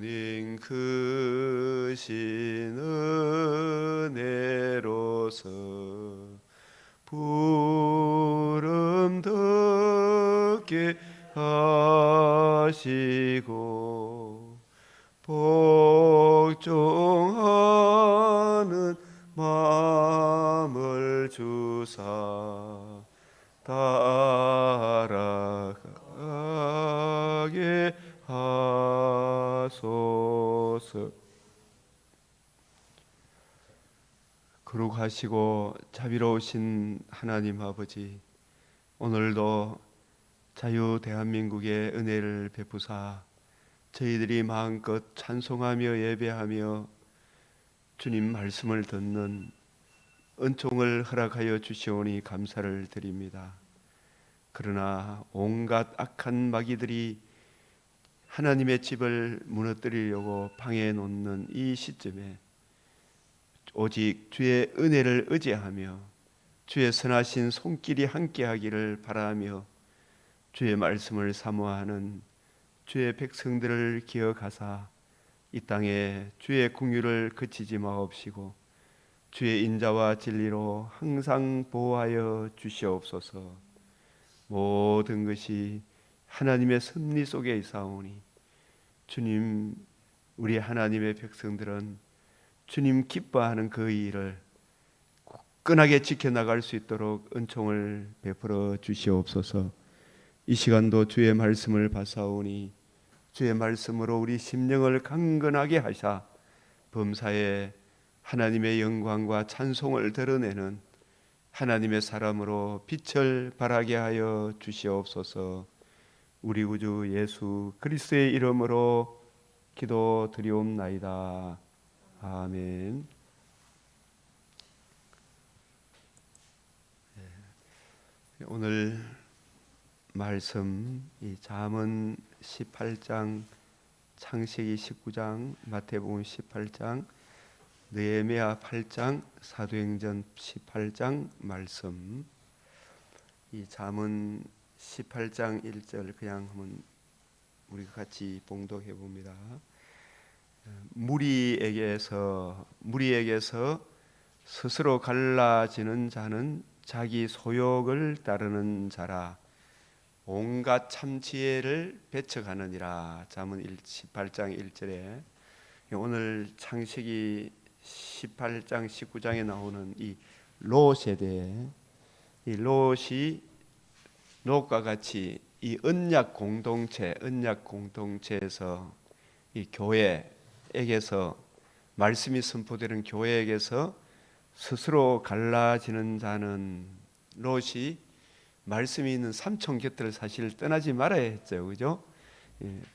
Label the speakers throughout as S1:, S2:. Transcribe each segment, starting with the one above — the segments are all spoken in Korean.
S1: 님 크신 은혜로서 부름듣게 하시고 복종하는 마음을 주사 따라가게 하소서. 거룩하시고 자비로우신 하나님 아버지, 오늘도 자유 대한민국의 은혜를 베푸사 저희들이 마음껏 찬송하며 예배하며 주님 말씀을 듣는 은총을 허락하여 주시오니 감사를 드립니다. 그러나 온갖 악한 마귀들이 하나님의 집을 무너뜨리려고 방해 놓는 이 시점에 오직 주의 은혜를 의지하며 주의 선하신 손길이 함께하기를 바라며 주의 말씀을 사모하는 주의 백성들을 기억하사 이 땅에 주의 긍휼을 그치지 마옵시고 주의 인자와 진리로 항상 보호하여 주시옵소서. 모든 것이 하나님의 섭리 속에 있사오니 주님, 우리 하나님의 백성들은 주님 기뻐하는 그 일을 굳건하게 지켜나갈 수 있도록 은총을 베풀어 주시옵소서. 이 시간도 주의 말씀을 받사오니 주의 말씀으로 우리 심령을 강건하게 하사 범사에 하나님의 영광과 찬송을 드러내는 하나님의 사람으로 빛을 발하게 하여 주시옵소서. 우리 구주 예수 그리스도의 이름으로 기도드리옵나이다. 아멘. 오늘 말씀 이 잠언 18장, 창세기 19장, 마태복음 18장, 느헤미야 8장, 사도행전 18장 말씀. 이 잠언 18장 1절 그냥 한번 우리가 같이 봉독해 봅니다. 무리에게서 스스로 갈라지는 자는 자기 소욕을 따르는 자라. 온갖 참지혜를 배척하느니라. 잠언 18장 1절에 오늘 창세기 18장 19장에 나오는 이 롯에 대해, 이 롯이 롯과 같이 이 언약 공동체에서 이 교회에게서 말씀이 선포되는 교회에게서 스스로 갈라지는 자는, 롯이 말씀이 있는 삼촌 곁을 사실 떠나지 말아야 했죠, 그죠?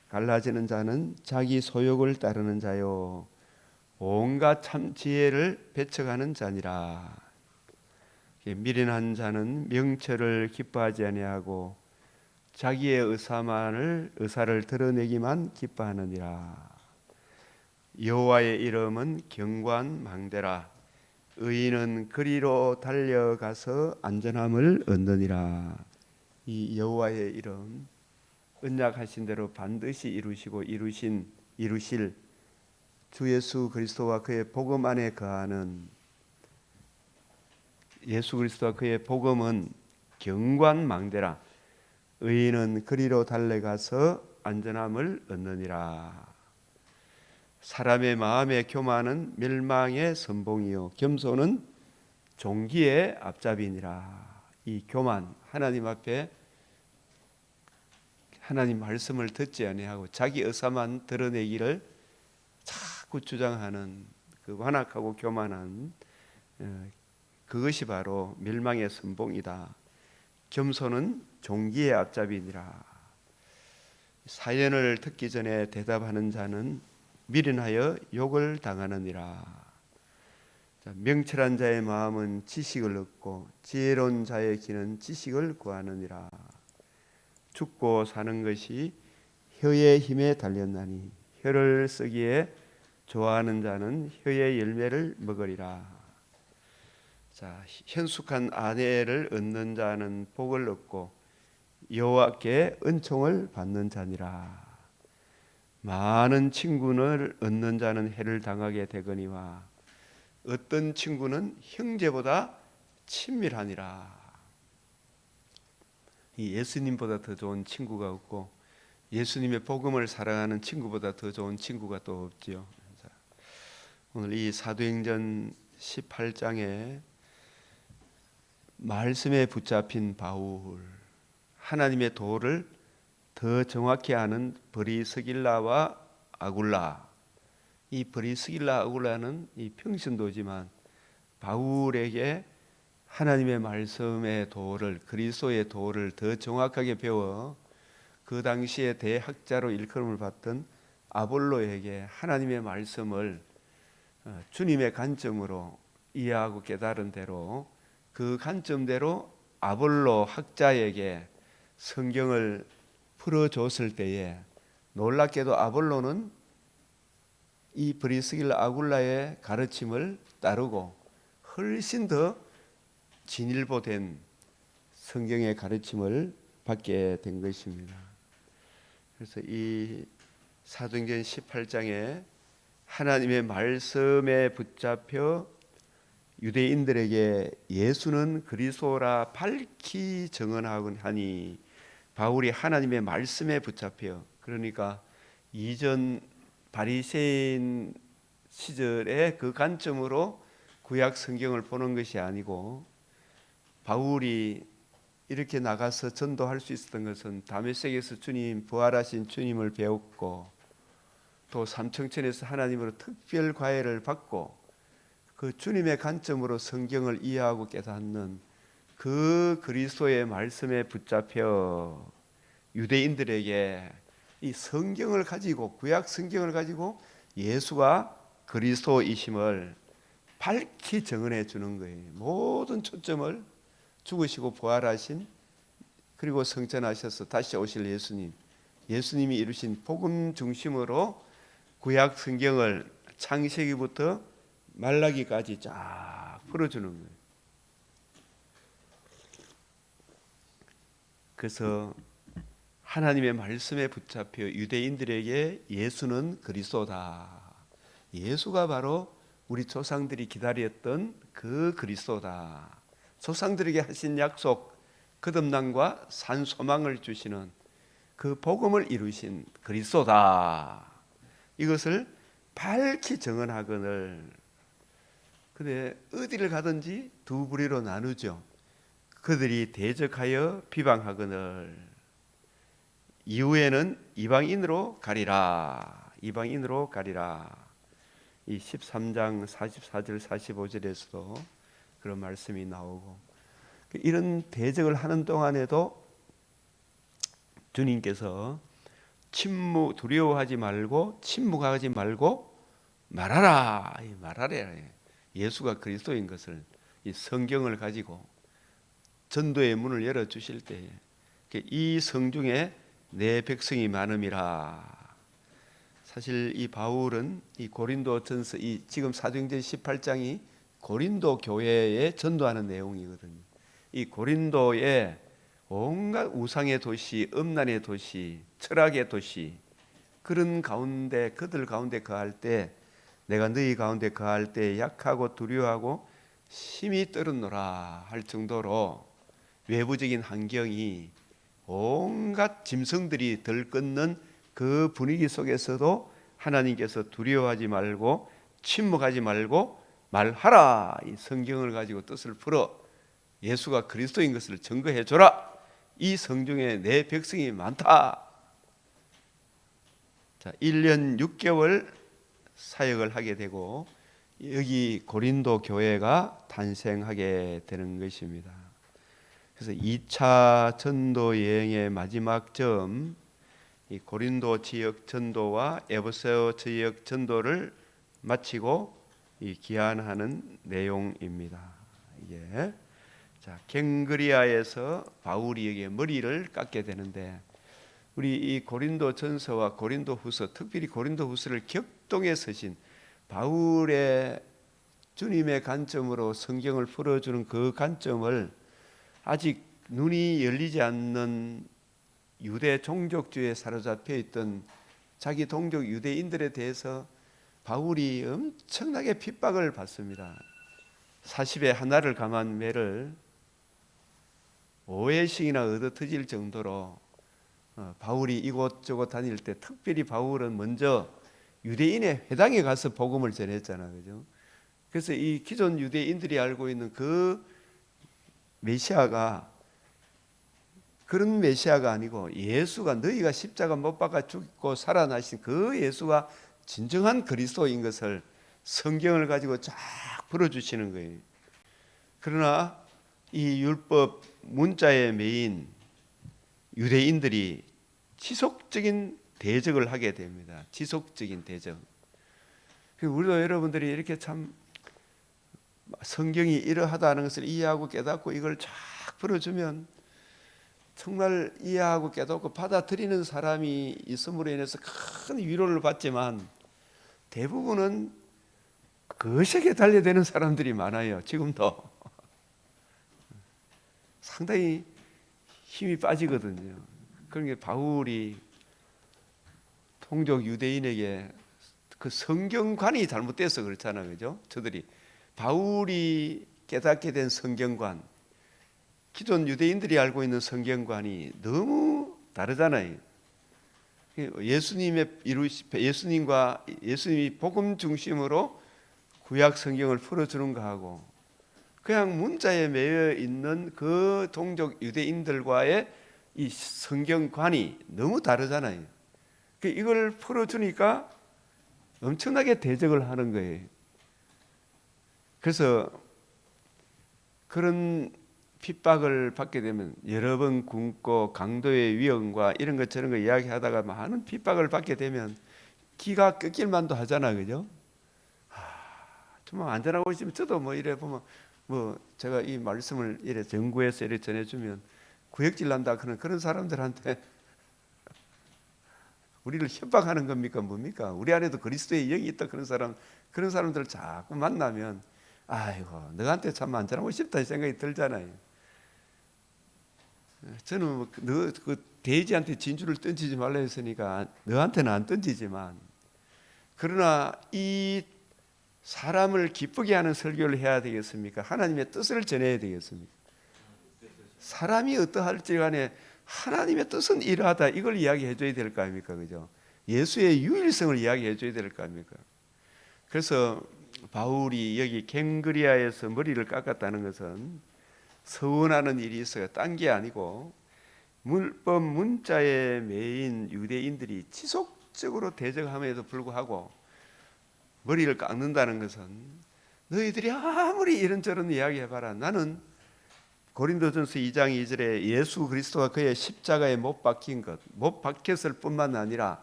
S1: 갈라지는 자는 자기 소욕을 따르는 자요, 온갖 참 지혜를 배척하는 자니라. 미련한 자는 명철을 기뻐하지 아니하고 자기의 의사를 드러내기만 기뻐하느니라. 여호와의 이름은 경관망대라. 의인은 그리로 달려가서 안전함을 얻느니라. 이 여호와의 이름, 언약하신 대로 반드시 이루실 주 예수 그리스도와 그의 복음 안에 거하는, 예수 그리스도와 그의 복음은 경관망대라. 의인은 그리로 달려가서 안전함을 얻느니라. 사람의 마음의 교만은 멸망의 선봉이요 겸손은 존귀의 앞잡이니라. 이 교만, 하나님 앞에 하나님 말씀을 듣지 아니하고 자기 의사만 드러내기를 자꾸 주장하는 그 완악하고 교만한, 그것이 바로 멸망의 선봉이다. 겸손은 존귀의 앞잡이니라. 사연을 듣기 전에 대답하는 자는 미련하여 욕을 당하느니라. 명철한 자의 마음은 지식을 얻고 지혜로운 자의 귀는 지식을 구하느니라. 죽고 사는 것이 혀의 힘에 달렸나니 혀를 쓰기에 좋아하는 자는 혀의 열매를 먹으리라. 자, 현숙한 아내를 얻는 자는 복을 얻고 여호와께 은총을 받는 자니라. 많은 친구를 얻는 자는 해를 당하게 되거니와 어떤 친구는 형제보다 친밀하니라. 이 예수님보다 더 좋은 친구가 없고 예수님의 복음을 사랑하는 친구보다 더 좋은 친구가 또 없지요. 오늘 이 사도행전 18장에 말씀에 붙잡힌 바울, 하나님의 도를 더 정확히 아는 브리스길라와 아굴라, 이 브리스길라 아굴라는 이 평신도지만 바울에게 하나님의 말씀의 도를, 그리스도의 도를 더 정확하게 배워 그 당시에 대학자로 일컬음을 받던 아볼로에게 하나님의 말씀을 주님의 관점으로 이해하고 깨달은 대로 그 관점대로 아볼로 학자에게 성경을 풀어줬을 때에 놀랍게도 아볼로는 이 브리스길라 아굴라의 가르침을 따르고 훨씬 더 진일보된 성경의 가르침을 받게 된 것입니다. 그래서 이 사도행전 18장에 하나님의 말씀에 붙잡혀 유대인들에게 예수는 그리스도라 밝히 증언하니 바울이 하나님의 말씀에 붙잡혀, 그러니까 이전 바리새인 시절의 그 관점으로 구약 성경을 보는 것이 아니고 바울이 이렇게 나가서 전도할 수 있었던 것은 다메섹에서 주님, 부활하신 주님을 배웠고 또 삼청천에서 하나님으로 특별 과외를 받고 그 주님의 관점으로 성경을 이해하고 깨닫는 그 그리스도의 말씀에 붙잡혀 유대인들에게 이 성경을 가지고, 구약 성경을 가지고 예수가 그리스도이심을 밝히 증언해 주는 거예요. 모든 초점을 죽으시고 부활하신, 그리고 성천하셔서 다시 오실 예수님, 예수님이 이루신 복음 중심으로 구약 성경을 창세기부터 말라기까지 쫙 풀어주는 거예요. 그래서 하나님의 말씀에 붙잡혀 유대인들에게 예수는 그리스도다, 예수가 바로 우리 조상들이 기다렸던 그 그리스도다, 조상들에게 하신 약속, 거듭남과 산 소망을 주시는 그 복음을 이루신 그리스도다, 이것을 밝히 증언하거늘. 근데 어디를 가든지 두 부류로 나누죠. 그들이 대적하여 비방하거늘 이후에는 이방인으로 가리라, 이방인으로 가리라. 이 13장 44절 45절에서도 그런 말씀이 나오고, 이런 대적을 하는 동안에도 주님께서 두려워하지 말고 침묵하지 말고 말하라, 말하래. 예수가 그리스도인 것을, 이 성경을 가지고 전도의 문을 열어 주실 때에 이 성중에 내 백성이 많음이라. 사실 이 바울은 이 고린도전서, 이 지금 사도행전 18장이 고린도 교회에 전도하는 내용이거든요. 이 고린도에 온갖 우상의 도시, 음란의 도시, 철학의 도시, 그런 가운데, 그들 가운데 거할 때, 내가 너희 가운데 거할 때 약하고 두려워하고 심히 떨었노라 할 정도로 외부적인 환경이 온갖 짐승들이 들끓는 그 분위기 속에서도 하나님께서 두려워하지 말고 침묵하지 말고 말하라, 이 성경을 가지고 뜻을 풀어 예수가 그리스도인 것을 증거해 줘라. 이 성중에 내 백성이 많다. 자, 1년 6개월 사역을 하게 되고 여기 고린도 교회가 탄생하게 되는 것입니다. 그래서 2차 전도 여행의 마지막 점, 이 고린도 지역 전도와 에베소 지역 전도를 마치고 이 귀환하는 내용입니다. 이게 자, 갱그리아에서 바울이에게 머리를 깎게 되는데, 우리 이 고린도 전서와 고린도 후서, 특별히 고린도 후서를 격동에 서신 바울의 주님의 관점으로 성경을 풀어주는 그 관점을 아직 눈이 열리지 않는 유대 종족주의에 사로잡혀 있던 자기 동족 유대인들에 대해서 바울이 엄청나게 핍박을 받습니다. 40에 하나를 감한 매를 5회씩이나 얻어터질 정도로 바울이 이곳저곳 다닐 때 특별히 바울은 먼저 유대인의 회당에 가서 복음을 전했잖아요. 그죠? 그래서 이 기존 유대인들이 알고 있는 그 메시아가 그런 메시아가 아니고 예수가 너희가 십자가 못 박아 죽고 살아나신 그 예수가 진정한 그리스도인 것을 성경을 가지고 쫙 풀어주시는 거예요. 그러나 이 율법 문자에 매인 유대인들이 지속적인 대적을 하게 됩니다. 지속적인 대적. 우리도 여러분들이 이렇게 참 성경이 이러하다는 것을 이해하고 깨닫고 이걸 쫙 풀어주면 정말 이해하고 깨닫고 받아들이는 사람이 있음으로 인해서 큰 위로를 받지만 대부분은 거시게 달려드는 사람들이 많아요. 지금도 상당히 힘이 빠지거든요. 그러니까 바울이 동족 유대인에게 그 성경관이 잘못돼서 그렇잖아요. 그죠? 저들이 바울이 깨닫게 된 성경관, 기존 유대인들이 알고 있는 성경관이 너무 다르잖아요. 예수님과 예수님이 복음 중심으로 구약 성경을 풀어주는 거하고 그냥 문자에 매여 있는 그 동족 유대인들과의 이 성경관이 너무 다르잖아요. 이걸 풀어주니까 엄청나게 대적을 하는 거예요. 그래서 그런 핍박을 받게 되면 여러 번 굶고 강도의 위험과 이런 것 저런 거 이야기하다가 많은 핍박을 받게 되면 기가 꺾일 만도 하잖아, 그죠? 정말 안전하고 있으면 저도 뭐 이래 보면 뭐 제가 이 말씀을 이래 정구해서 이래 전해주면 구역질 난다 그런 사람들한테 우리를 협박하는 겁니까 뭡니까? 우리 안에도 그리스도의 영이 있다 그런 사람들을 자꾸 만나면 아이고 너한테 참 안전하고 싶다 생각이 들잖아요. 저는 너 그 돼지한테 진주를 던지지 말라 했으니까 너한테는 안 던지지만 그러나 이 사람을 기쁘게 하는 설교를 해야 되겠습니까? 하나님의 뜻을 전해야 되겠습니까? 사람이 어떠할지 간에 하나님의 뜻은 이러하다 이걸 이야기해 줘야 될 거 아닙니까? 그죠? 예수의 유일성을 이야기해 줘야 될 거 아닙니까? 그래서 바울이 여기 갱그리아에서 머리를 깎았다는 것은 서원하는 일이 있어요. 딴 게 아니고 율법 문자에 매인 유대인들이 지속적으로 대적함에도 불구하고 머리를 깎는다는 것은 너희들이 아무리 이런저런 이야기해봐라 나는 고린도전서 2장 2절에 예수 그리스도가 그의 십자가에 못 박혔을 뿐만 아니라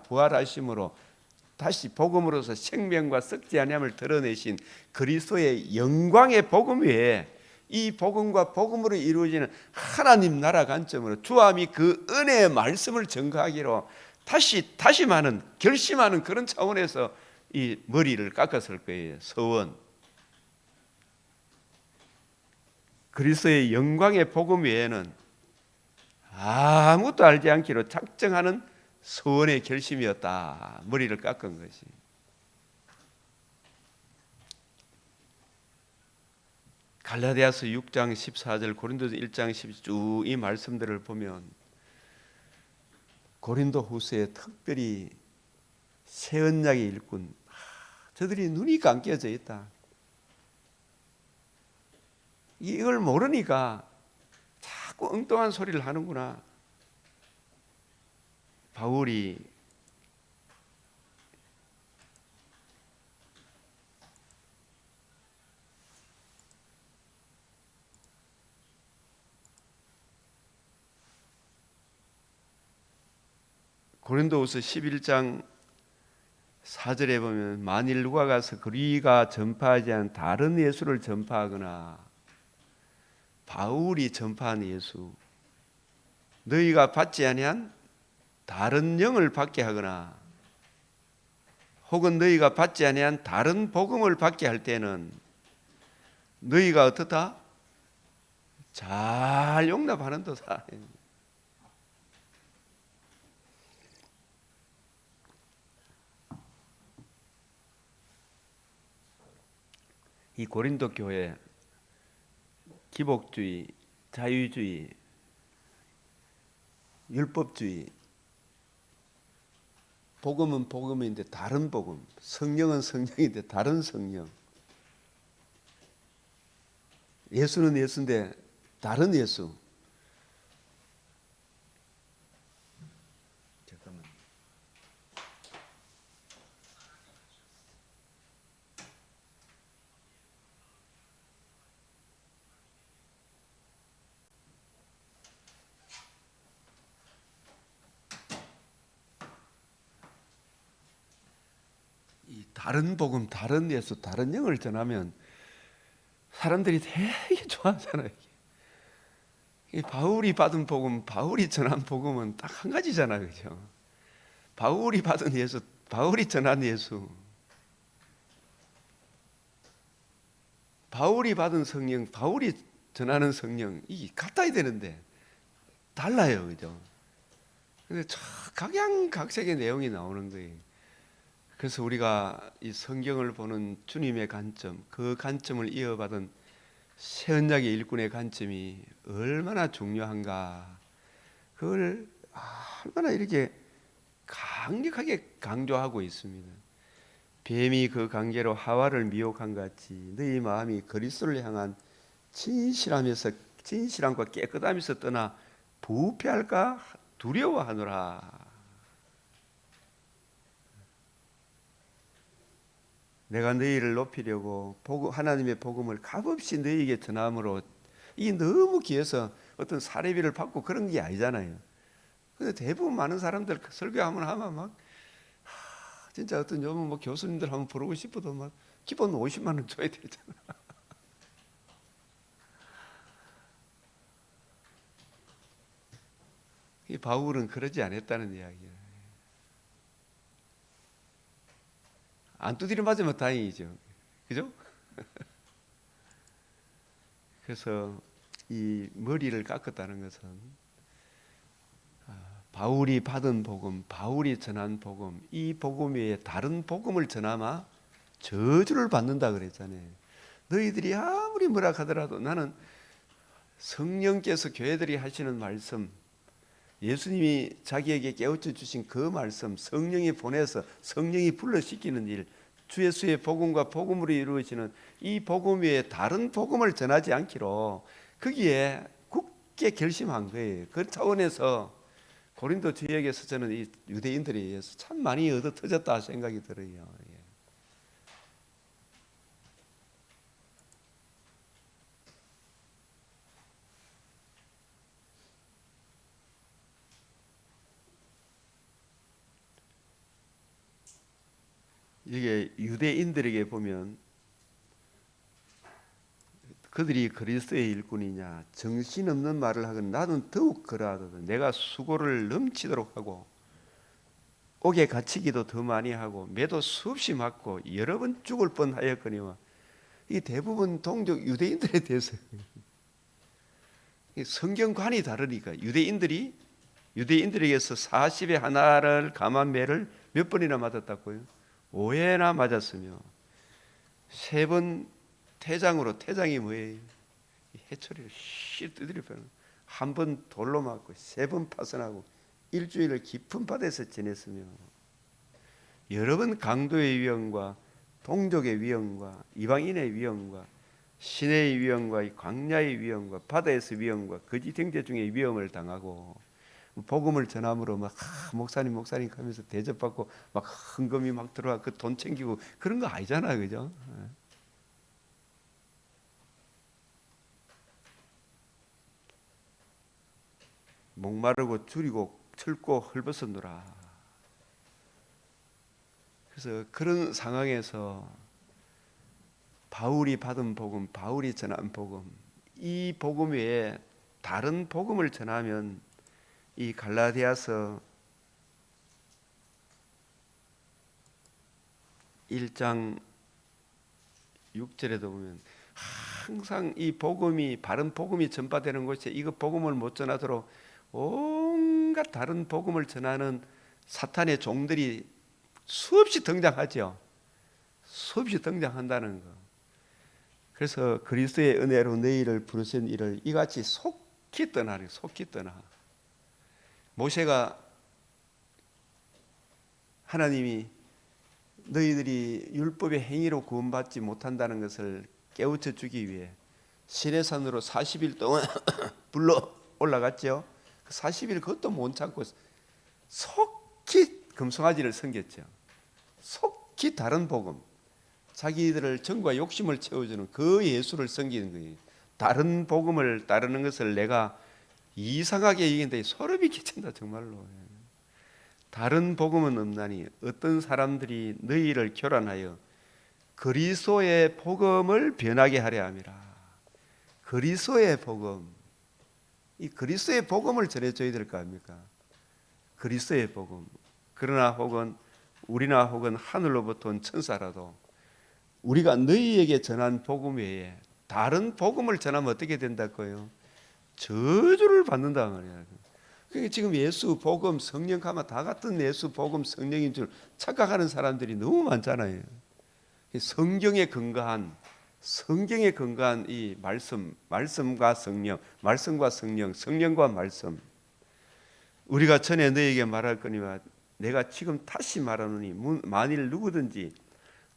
S1: 부활하심으로 다시 복음으로서 생명과 썩지 아니함을 드러내신 그리스도의 영광의 복음 외에 이 복음과 복음으로 이루어지는 하나님 나라 관점으로 주함이 그 은혜의 말씀을 전가하기로 다시마는 결심하는 그런 차원에서 이 머리를 깎았을 거예요. 서원. 그리스도의 영광의 복음 외에는 아무것도 알지 않기로 작정하는 서원의 결심이었다. 머리를 깎은 것이. 갈라디아서 6장 14절 고린도서 1장 10쭉 이 말씀들을 보면 고린도 후서에 특별히 새 언약의 일꾼 저들이 눈이 감겨져 있다. 이걸 모르니까 자꾸 엉뚱한 소리를 하는구나. 바울이 고린도후서 11장 4절에 보면 만일 누가 가서 그리가 전파하지 않은 다른 예수를 전파하거나 바울이 전파한 예수 너희가 받지 아니한 다른 영을 받게 하거나 혹은 너희가 받지 아니한 다른 복음을 받게 할 때는 너희가 어떻다? 잘 용납하는 도다. 이 고린도 교회 기복주의, 자유주의, 율법주의, 복음은 복음인데 다른 복음, 성령은 성령인데 다른 성령, 예수는 예수인데 다른 예수. 잠깐만. 이 다른 복음, 다른 예수, 다른 영을 전하면 사람들이 되게 좋아하잖아요. 이 바울이 받은 복음, 바울이 전한 복음은 딱 한 가지잖아요, 그죠? 바울이 받은 예수, 바울이 전한 예수, 바울이 받은 성령, 바울이 전하는 성령, 이게 같아야 되는데 달라요, 그죠? 근데 각양각색의 내용이 나오는 거예요. 그래서 우리가 이 성경을 보는 주님의 관점, 그 관점을 이어받은 새 언약의 일꾼의 관점이 얼마나 중요한가, 그걸 얼마나 이렇게 강력하게 강조하고 있습니다. 뱀이 그 관계로 하와를 미혹한 같이 너희 마음이 그리스도를 향한 진실함과 깨끗함에서 떠나 부패할까 두려워하노라. 내가 너희를 높이려고 하나님의 복음을 값없이 너희에게 전함으로, 이게 너무 귀해서 어떤 사례비를 받고 그런 게 아니잖아요. 근데 대부분 많은 사람들 설교하면 막 진짜 어떤 요즘 뭐 교수님들 한번 부르고 싶어도 막 기본 50만 원 줘야 되잖아. 이 바울은 그러지 않았다는 이야기예요. 안 두드려 맞으면 다행이죠. 그죠? 그래서 이 머리를 깎았다는 것은 바울이 받은 복음, 바울이 전한 복음, 이 복음 외에 다른 복음을 전하마 저주를 받는다 그랬잖아요. 너희들이 아무리 뭐라 하더라도 나는 성령께서 교회들이 하시는 말씀, 예수님이 자기에게 깨우쳐 주신 그 말씀, 성령이 보내서 성령이 불러시키는 일, 주 예수의 복음과 복음으로 이루어지는 이 복음 외에 다른 복음을 전하지 않기로 거기에 굳게 결심한 거예요. 그 차원에서 고린도 지역에서 저는 이 유대인들에 의해서 참 많이 얻어 터졌다 생각이 들어요. 이게 유대인들에게 보면 그들이 그리스도의 일꾼이냐 정신없는 말을 하건 나는 더욱 그러하거든. 내가 수고를 넘치도록 하고 옥에 갇히기도 더 많이 하고 매도 수없이 맞고 여러 번 죽을 뻔하였거니와. 이 대부분 동족 유대인들에 대해서 성경관이 다르니까 유대인들에게서 40에 하나를 감한 매를 몇 번이나 맞았다고요? 5회나 맞았으며 3번 태장으로, 태장이 뭐예요? 해초리를 씩 두드려 패는, 한 번 돌로 맞고 3번 파선하고 일주일을 깊은 바다에서 지냈으며 여러 번 강도의 위험과 동족의 위험과 이방인의 위험과 시내의 위험과 광야의 위험과 바다에서 위험과 거짓 형제 중에 위험을 당하고 복음을 전함으로 막 목사님 하면서 대접받고 막 헌금이 막 들어와 그 돈 챙기고 그런 거 아니잖아요, 그죠? 목마르고 줄이고 철고 헐벗었노라. 그래서 그런 상황에서 바울이 받은 복음, 바울이 전한 복음, 이 복음 외에 다른 복음을 전하면 이 갈라디아서 1장 6절에도 보면 항상 이 복음이, 바른 복음이 전파되는 곳에 이거 복음을 못 전하도록 온갖 다른 복음을 전하는 사탄의 종들이 수없이 등장하죠. 수없이 등장한다는 거. 그래서 그리스도의 은혜로 너희를 부르신 이를 이같이 속히 떠나리. 속히 떠나. 모세가 하나님이 너희들이 율법의 행위로 구원받지 못한다는 것을 깨우쳐 주기 위해 시내산으로 40일 동안 불러 올라갔죠. 그 40일 그것도 못 참고 속히 금송아지를 섬겼죠. 속히 다른 복음, 자기들을 정과 욕심을 채워주는 그 예수를 섬기는 거예요. 다른 복음을 따르는 것을 내가 이상하게 얘기했는데 소름이 끼친다 정말로. 다른 복음은 없나니 어떤 사람들이 너희를 교란하여 그리스도의 복음을 변하게 하려 함이라. 그리스도의 복음, 이 그리스도의 복음을 전해줘야 될 거 아닙니까? 그리스도의 복음. 그러나 혹은 우리나 혹은 하늘로부터 온 천사라도 우리가 너희에게 전한 복음 외에 다른 복음을 전하면 어떻게 된다고요? 저주를 받는다 말이야. 그러니까 지금 예수 복음 성령 하면 다 같은 예수 복음 성령인 줄 착각하는 사람들이 너무 많잖아요. 성경에 근거한 이 말씀과 성령, 말씀과 성령, 성령과 말씀. 우리가 전에 너희에게 말할 거니와 내가 지금 다시 말하노니 만일 누구든지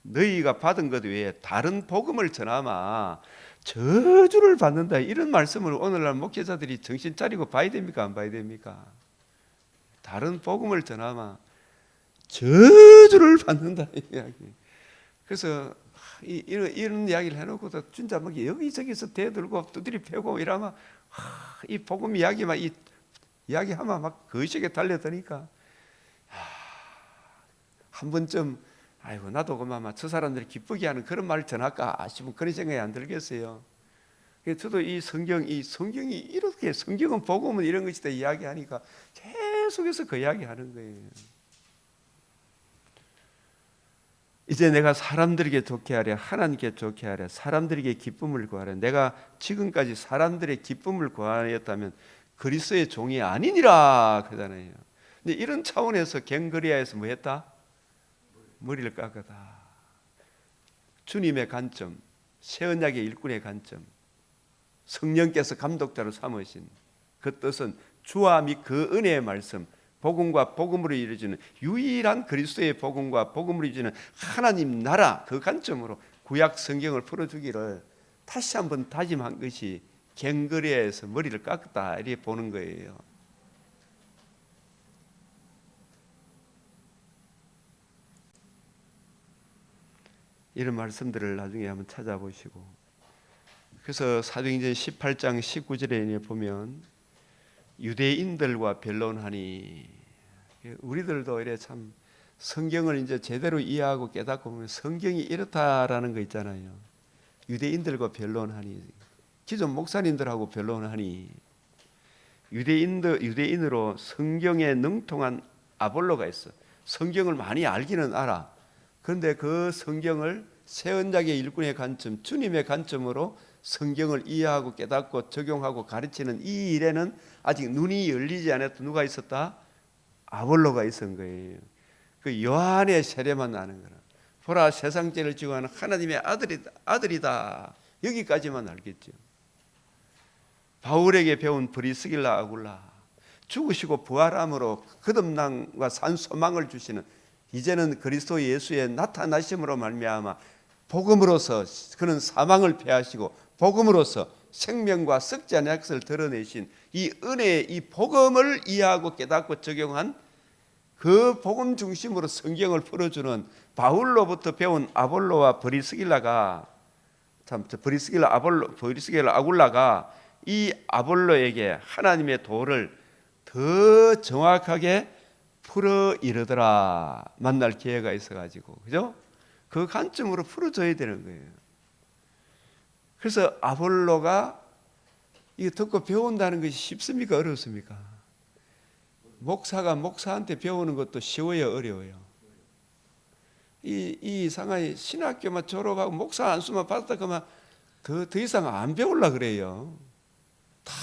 S1: 너희가 받은 것 외에 다른 복음을 전하마 저주를 받는다. 이런 말씀을 오늘날 목회자들이 정신 차리고 봐야 됩니까? 안 봐야 됩니까? 다른 복음을 전하마 저주를 받는다. 이야기. 그래서 이런 이야기를 해놓고도 진짜 막 여기저기서 대들고 두드리 패고 이러면 이 복음 이야기만 이야기하면 막 거시게 달려드니까 한 번쯤 아이고 나도 그만 저 사람들이 기쁘게 하는 그런 말을 전할까 싶은 그런 생각이 안 들겠어요. 저도 이 성경이 이렇게 성경은 복음은 이런 것이다 이야기하니까 계속해서 그 이야기하는 거예요. 이제 내가 사람들에게 좋게 하랴 하나님께 좋게 하랴 사람들에게 기쁨을 구하랴. 내가 지금까지 사람들의 기쁨을 구하였다면 그리스도의 종이 아니니라 그러잖아요. 근데 이런 차원에서 갱그리아에서 뭐 했다? 머리를 깎았다. 주님의 관점, 새언약의 일꾼의 관점, 성령께서 감독자로 삼으신 그 뜻은 주와 및 그 은혜의 말씀, 복음과 복음으로 이루어지는 유일한 그리스도의 복음과 복음으로 이루어지는 하나님 나라 그 관점으로 구약 성경을 풀어주기를 다시 한번 다짐한 것이 갱그리아에서 머리를 깎았다 이렇게 보는 거예요. 이런 말씀들을 나중에 한번 찾아보시고 그래서 사도행전 18장 19절에 보면 유대인들과 변론하니 우리들도 이래 참 성경을 이제 제대로 이해하고 깨닫고 보면 성경이 이렇다라는 거 있잖아요. 유대인들과 변론하니 기존 목사님들하고 변론하니 유대인으로 성경에 능통한 아볼로가 있어. 성경을 많이 알기는 알아. 그런데 그 성경을 새 언약의 일꾼의 관점, 주님의 관점으로 성경을 이해하고 깨닫고 적용하고 가르치는 이 일에는 아직 눈이 열리지 않았던 누가 있었다? 아볼로가 있었던 거예요. 그 요한의 세례만 나는 거라. 보라 세상 죄를 지고 하는 하나님의 아들이다. 여기까지만 알겠죠. 바울에게 배운 브리스길라 아굴라 죽으시고 부활함으로 거듭남과 산 소망을 주시는 이제는 그리스도 예수의 나타나심으로 말미암아 복음으로서 그는 사망을 패하시고 복음으로서 생명과 썩지 않을 것을 드러내신 이 은혜의 이 복음을 이해하고 깨닫고 적용한 그 복음 중심으로 성경을 풀어주는 바울로부터 배운 아볼로와 브리스길라 아굴라가 이 아볼로에게 하나님의 도를 더 정확하게 풀어 이르더라. 만날 기회가 있어가지고 그죠? 그 관점으로 풀어줘야 되는 거예요. 그래서 아볼로가 이거 듣고 배운다는 것이 쉽습니까? 어렵습니까? 목사가 목사한테 배우는 것도 쉬워요? 어려워요? 이 이상하게 신학교만 졸업하고 목사 안수만 받았다 그러면 더 이상 안 배우려고 그래요. 다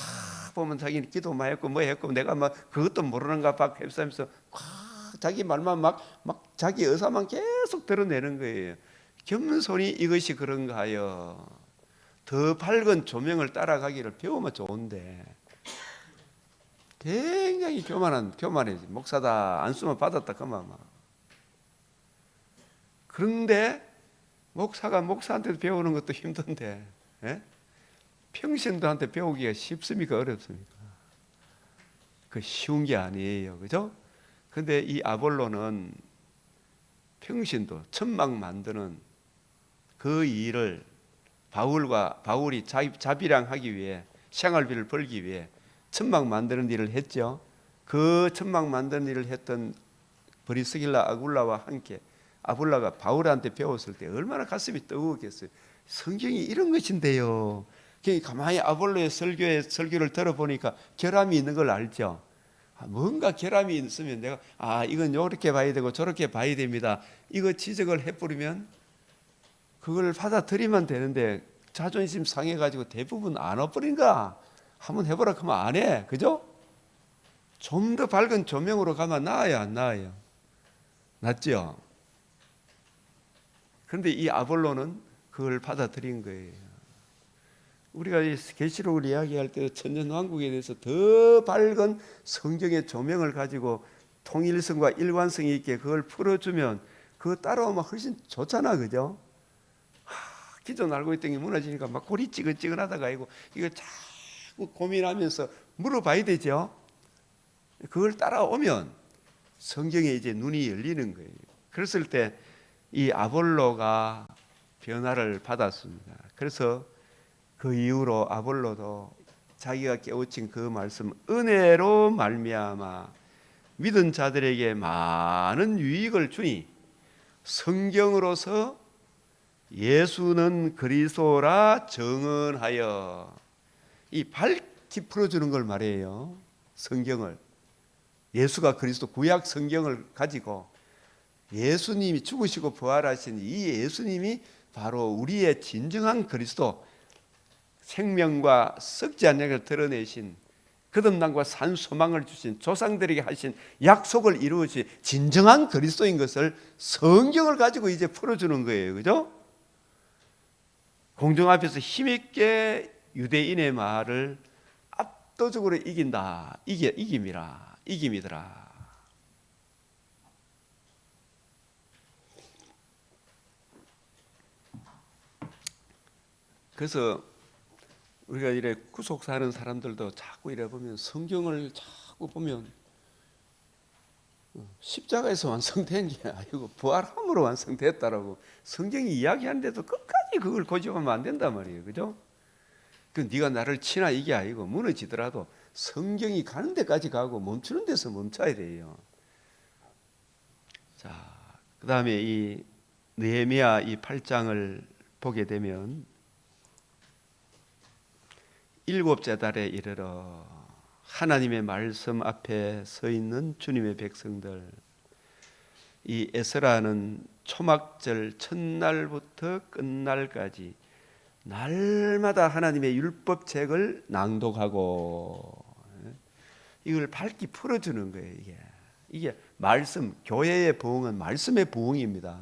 S1: 보면 자기는 기도 많이 했고 뭐 했고 내가 막 그것도 모르는가 막 휩싸면서 자기 말만 막 자기 의사만 계속 드러내는 거예요. 겸손히 이것이 그런가 하여 더 밝은 조명을 따라가기를 배우면 좋은데 굉장히 교만해지. 목사다 안수만 받았다 그만 막. 그런데 목사가 목사한테 배우는 것도 힘든데 평신도한테 배우기가 쉽습니까? 어렵습니까? 그 쉬운 게 아니에요. 그죠? 근데 이 아볼로는 평신도 천막 만드는 그 일을 바울이 자비랑하기 위해 생활비를 벌기 위해 천막 만드는 일을 했죠. 그 천막 만드는 일을 했던 브리스길라 아굴라와 함께 아볼라가 바울한테 배웠을 때 얼마나 가슴이 뜨거웠겠어요. 성경이 이런 것인데요. 가만히 아볼로의 설교를 들어보니까 결함이 있는 걸 알죠. 뭔가 결함이 있으면 내가 이건 이렇게 봐야 되고 저렇게 봐야 됩니다. 이거 지적을 해버리면 그걸 받아들이면 되는데 자존심 상해가지고 대부분 안 와버린가? 한번 해보라 하면 안 해. 그죠? 좀 더 밝은 조명으로 가면 나아요, 안 나아요? 낫죠? 그런데 이 아볼로는 그걸 받아들인 거예요. 우리가 계시록을 이야기할 때 천년왕국에 대해서 더 밝은 성경의 조명을 가지고 통일성과 일관성 있게 그걸 풀어주면 그거 따라오면 훨씬 좋잖아. 그죠? 기존 알고 있던 게 무너지니까 막 골이 찌근찌근하다가 이거 자꾸 고민하면서 물어봐야 되죠. 그걸 따라오면 성경에 이제 눈이 열리는 거예요. 그랬을 때 이 아볼로가 변화를 받았습니다. 그래서 그 이후로 아볼로도 자기가 깨우친 그 말씀 은혜로 말미암아 믿은 자들에게 많은 유익을 주니 성경으로서 예수는 그리스도라 정언하여, 이 밝히 풀어주는 걸 말해요. 성경을, 예수가 그리스도 구약 성경을 가지고 예수님이 죽으시고 부활하신 이 예수님이 바로 우리의 진정한 그리스도, 생명과 썩지 않는 것을 드러내신, 거듭남과 산 소망을 주신, 조상들에게 하신 약속을 이루신 진정한 그리스도인 것을 성경을 가지고 이제 풀어주는 거예요. 그죠? 공중 앞에서 힘있게 유대인의 말을 압도적으로 이긴다. 이김이더라. 그래서 우리가 이래 구속사하는 사람들도 자꾸 이래 보면 성경을 자꾸 보면 십자가에서 완성된 게 아니고 부활함으로 완성됐다라고 성경이 이야기하는데도 끝까지 그걸 고집하면 안 된단 말이에요. 그죠? 그 네가 나를 치나 이게 아니고 무너지더라도 성경이 가는 데까지 가고 멈추는 데서 멈춰야 돼요. 자, 그다음에 이 느헤미야 이 8장을 보게 되면 7째 달에 이르러 하나님의 말씀 앞에 서 있는 주님의 백성들, 이 에스라는 초막절 첫날부터 끝날까지 날마다 하나님의 율법책을 낭독하고 이걸 밝히 풀어주는 거예요. 이게 말씀, 교회의 부흥은 말씀의 부흥입니다.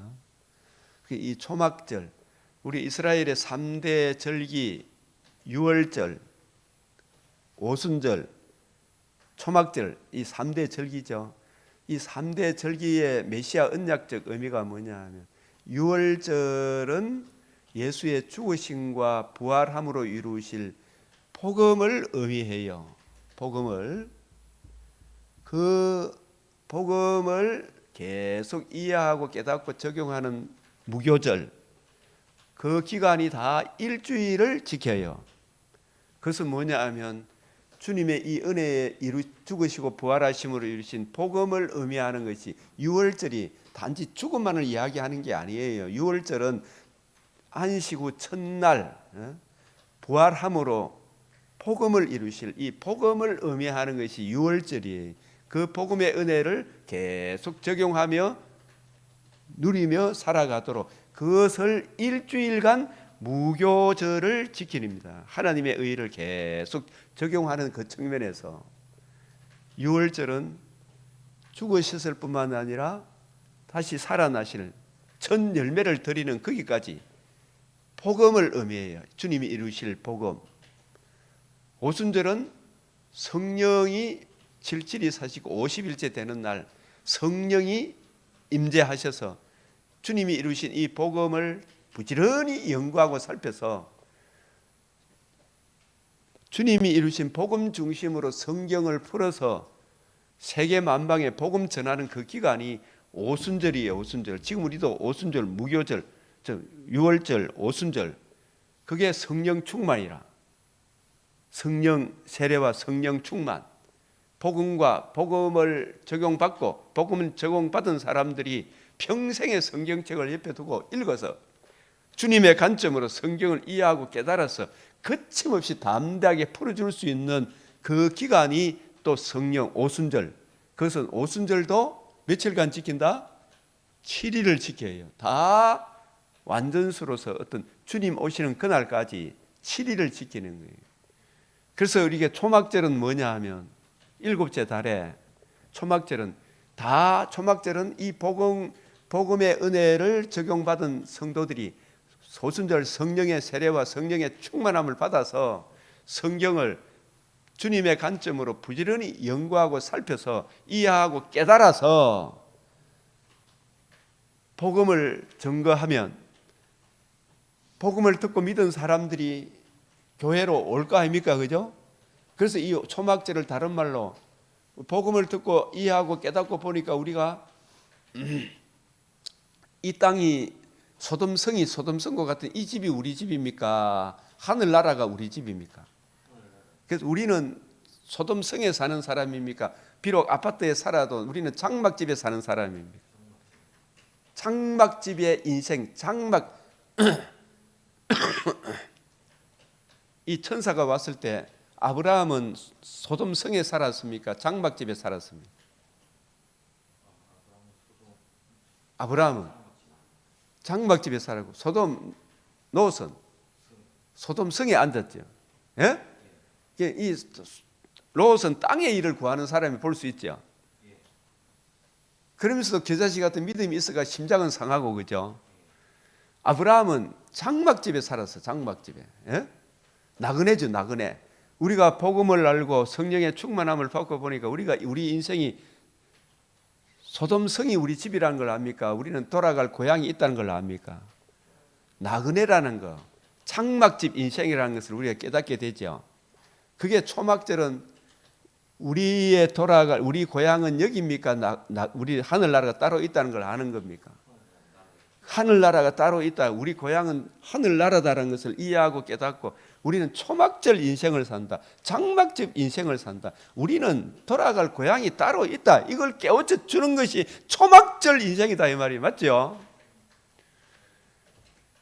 S1: 이 초막절, 우리 이스라엘의 3대 절기, 유월절, 오순절, 초막절, 이 3대 절기죠. 이 3대 절기의 메시아 언약적 의미가 뭐냐 하면, 유월절은 예수의 죽으심과 부활함으로 이루실 복음을 의미해요. 그 복음을 계속 이해하고 깨닫고 적용하는 무교절, 그 기간이 다 일주일을 지켜요. 그것은 뭐냐 하면 주님의 이 은혜에 죽으시고 부활하심으로 이루신 복음을 의미하는 것이, 유월절이 단지 죽음만을 이야기하는 게 아니에요. 유월절은 안식 후 첫날 부활함으로 복음을 이루실 이 복음을 의미하는 것이 유월절이에요. 그 복음의 은혜를 계속 적용하며 누리며 살아가도록, 그것을 일주일간 무교절을 지킵니다. 하나님의 의를 계속 적용하는 그 측면에서 유월절은 죽으셨을 뿐만 아니라 다시 살아나실 첫 열매를 드리는 거기까지 복음을 의미해요. 주님이 이루실 복음. 오순절은 성령이 질질이 사시고 50일째 되는 날 성령이 임재하셔서 주님이 이루신 이 복음을 부지런히 연구하고 살펴서 주님이 이루신 복음 중심으로 성경을 풀어서 세계 만방에 복음 전하는 그 기간이 오순절이에요. 오순절. 지금 우리도 오순절, 무교절, 유월절, 오순절. 그게 성령 충만이라. 성령 세례와 성령 충만. 복음과 복음을 적용받고 복음을 적용받은 사람들이 평생의 성경책을 옆에 두고 읽어서 주님의 관점으로 성경을 이해하고 깨달아서 거침없이 담대하게 풀어줄 수 있는 그 기간이 또 성령 오순절. 그것은 오순절도 며칠간 지킨다? 7일을 지켜요. 다 완전수로서 어떤 주님 오시는 그날까지 7일을 지키는 거예요. 그래서 우리가 초막절은 뭐냐 하면 일곱째 달에 초막절은 이 복음의 은혜를 적용받은 성도들이 오순절 성령의 세례와 성령의 충만함을 받아서 성경을 주님의 관점으로 부지런히 연구하고 살펴서 이해하고 깨달아서 복음을 증거하면 복음을 듣고 믿은 사람들이 교회로 올 거 아닙니까? 그죠? 그래서 이 초막절을 다른 말로 복음을 듣고 이해하고 깨닫고 보니까 우리가 이 땅이 소돔성과 같은 이 집이 우리 집입니까? 하늘나라가 우리 집입니까? 그래서 우리는 소돔성에 사는 사람입니까? 비록 아파트에 살아도 우리는 장막집에 사는 사람입니다. 장막집의 인생, 이 천사가 왔을 때 아브라함은 소돔성에 살았습니까? 장막집에 살았습니까? 아브라함은 장막집에 살았고 소돔성에 앉았죠. 예? 이 롯은 땅의 일을 구하는 사람이 볼 수 있죠. 그러면서도 겨자씨 같은 믿음이 있어가 심장은 상하고 그죠. 아브라함은 장막집에 살았어. 장막집에. 예? 나그네죠. 나그네. 우리가 복음을 알고 성령의 충만함을 받고 보니까 우리 인생이 소돔성이 우리 집이라는 걸 압니까? 우리는 돌아갈 고향이 있다는 걸 압니까? 나그네라는 거, 장막집 인생이라는 것을 우리가 깨닫게 되죠. 그게 초막절은 우리 고향은 여기입니까? 우리 하늘나라가 따로 있다는 걸 아는 겁니까? 하늘나라가 따로 있다. 우리 고향은 하늘나라다라는 것을 이해하고 깨닫고 우리는 초막절 인생을 산다. 장막집 인생을 산다. 우리는 돌아갈 고향이 따로 있다. 이걸 깨우쳐 주는 것이 초막절 인생이다 이 말이 맞죠?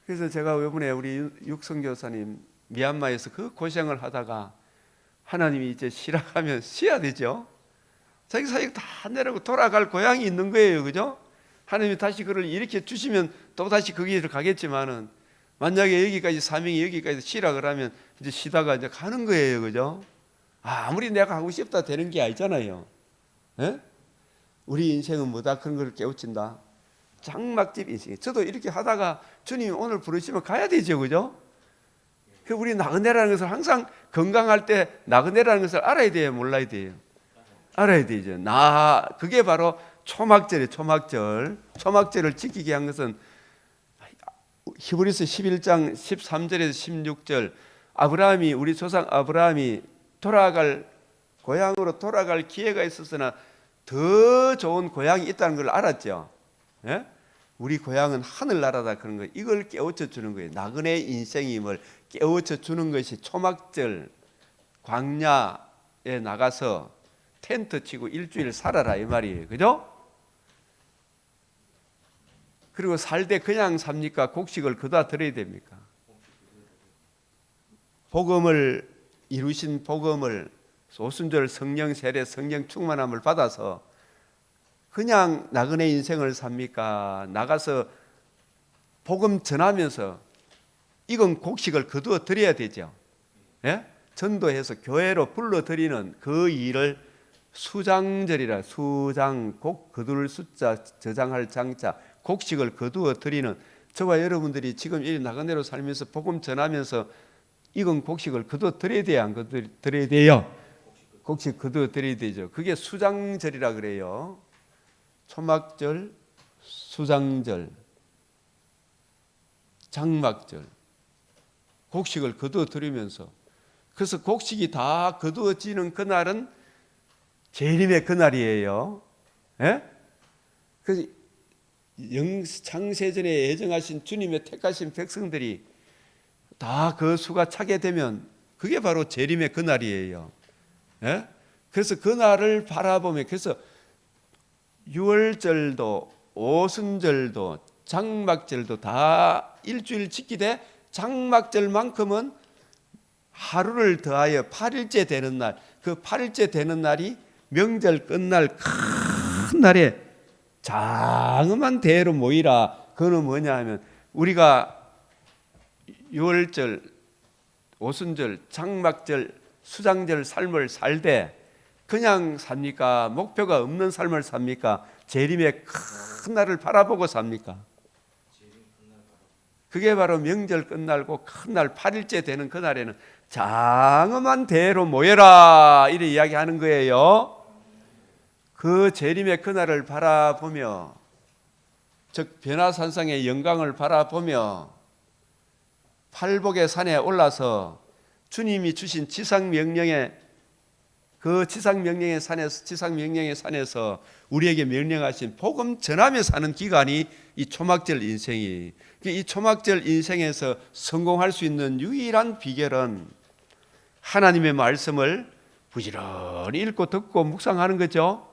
S1: 그래서 제가 이번에 우리 육성교사님 미얀마에서 그 고생을 하다가 하나님이 이제 쉬라하면 쉬어야 되죠. 자기 사역 다 내려고 돌아갈 고향이 있는 거예요. 그죠? 하나님이 다시 그를 일으켜 주시면 또 다시 그 길을 가겠지만은 만약에 여기까지 사명이 여기까지 쉬라 그러면 이제 쉬다가 이제 가는 거예요. 그죠? 아무리 내가 하고 싶다 되는 게 아니잖아요. 예? 우리 인생은 뭐다 그런 걸 깨우친다. 장막집 인생. 저도 이렇게 하다가 주님이 오늘 부르시면 가야 되죠. 그죠? 우리 나그네라는 것을 항상 건강할 때 나그네라는 것을 알아야 돼요. 몰라야 돼요. 알아야 되죠. 그게 바로 초막절이에요. 초막절을 지키게 한 것은 히브리서 11장 13절에서 16절 우리 조상 아브라함이 고향으로 돌아갈 기회가 있었으나 더 좋은 고향이 있다는 걸 알았죠. 예? 우리 고향은 하늘나라다 그런 거 이걸 깨우쳐 주는 거예요. 나그네 인생임을 깨우쳐 주는 것이 초막절 광야에 나가서 텐트 치고 일주일 살아라 이 말이에요. 그죠? 그리고 살 때 그냥 삽니까? 곡식을 거둬 들어야 됩니까? 복음을 이루신 복음을 오순절 성령 세례 성령 충만함을 받아서 그냥 나그네 인생을 삽니까? 나가서 복음 전하면서 이건 곡식을 거두어 드려야 되죠. 예? 전도해서 교회로 불러드리는 그 일을 수장절이라 수장 곡 거둘 숫자 저장할 장자 곡식을 거두어 드리는 저와 여러분들이 지금 이 나그네로 살면서 복음 전하면서 익은 곡식을 거둬 드려야 돼요, 안 거둬 드려야 돼요? 곡식 거둬 드려야 되죠. 그게 수장절이라 그래요. 초막절, 수장절, 장막절, 곡식을 거두어 드리면서, 그래서 곡식이 다 거두어지는 그날은 재림의 그날이에요. 예? 그래서 창세전에 예정하신 주님의 택하신 백성들이 다 그 수가 차게 되면 그게 바로 재림의 그날이에요. 예? 그래서 그날을 바라보며, 그래서 유월절도 오순절도 장막절도 다 일주일 지키되 장막절만큼은 하루를 더하여 8일째 되는 날, 그 8일째 되는 날이 명절 끝날 큰 날에 장엄한 대회로 모이라. 그거는 뭐냐 하면, 우리가 유월절, 오순절, 장막절, 수장절 삶을 살되 그냥 삽니까? 목표가 없는 삶을 삽니까? 재림의 큰 날을 바라보고 삽니까? 그게 바로 명절 끝날고 큰 날 8일째 되는 그날에는 장엄한 대회로 모여라, 이렇게 이야기하는 거예요. 그 재림의 그날을 바라보며, 즉 변화산상의 영광을 바라보며 팔복의 산에 올라서 주님이 주신 지상명령의 그 지상명령의 산에서 우리에게 명령하신 복음 전하며 사는 기간이 이 초막절 인생이, 이 초막절 인생에서 성공할 수 있는 유일한 비결은 하나님의 말씀을 부지런히 읽고 듣고 묵상하는 거죠.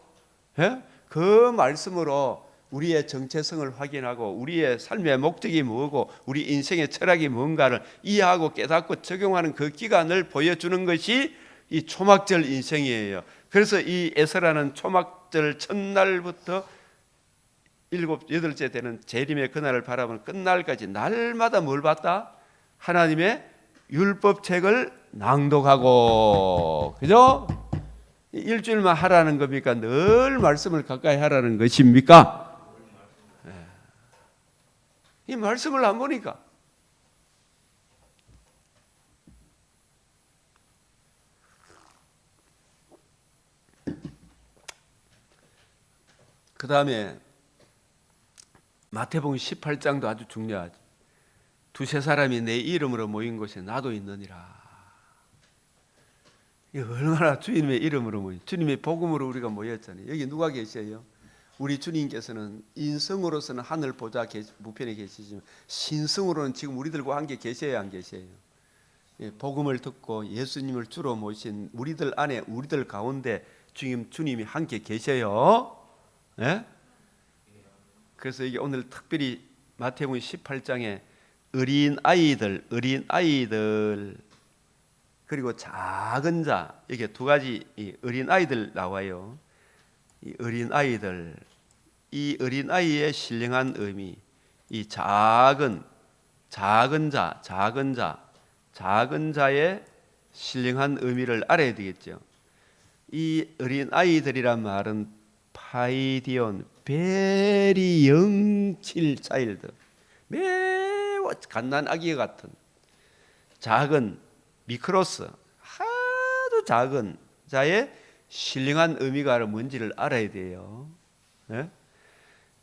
S1: 예? 그 말씀으로 우리의 정체성을 확인하고 우리의 삶의 목적이 뭐고 우리 인생의 철학이 뭔가를 이해하고 깨닫고 적용하는 그 기간을 보여주는 것이 이 초막절 인생이에요. 그래서 이 에스라는 초막절 첫날부터 7, 8째 되는 재림의 그날을 바라보는 끝날까지 날마다 뭘 봤다? 하나님의 율법책을 낭독하고, 그죠? 일주일만 하라는 겁니까? 늘 말씀을 가까이 하라는 것입니까? 이 말씀을 안 보니까. 그 다음에 마태복음 18장도 아주 중요하지. 두세 사람이 내 이름으로 모인 곳에 나도 있느니라. 이 얼마나 주님의 이름으로 모인, 주님의 복음으로 우리가 모였잖아요. 여기 누가 계세요? 우리 주님께서는 인성으로서는 하늘 보좌 우편에 계시지만 신성으로는 지금 우리들과 함께 계셔야 안 계세요? 복음을 듣고 예수님을 주로 모신 우리들 안에, 우리들 가운데 주님이 함께 계셔요. 네? 그래서 이게 오늘 특별히 마태복음 18장에 어린 아이들 그리고 작은 자, 이게 두 가지 어린 아이들 나와요. 이 어린 아이들, 이 어린 아이의 신령한 의미, 이 작은 자의 신령한 의미를 알아야 되겠죠. 이 어린 아이들이란 말은 파이디온, 베리 영칠 차일드, 매우 갓난 아기 같은 작은 미크로스, 아주 작은 자의 신령한 의미가 뭔지를 알아야 돼요. 네?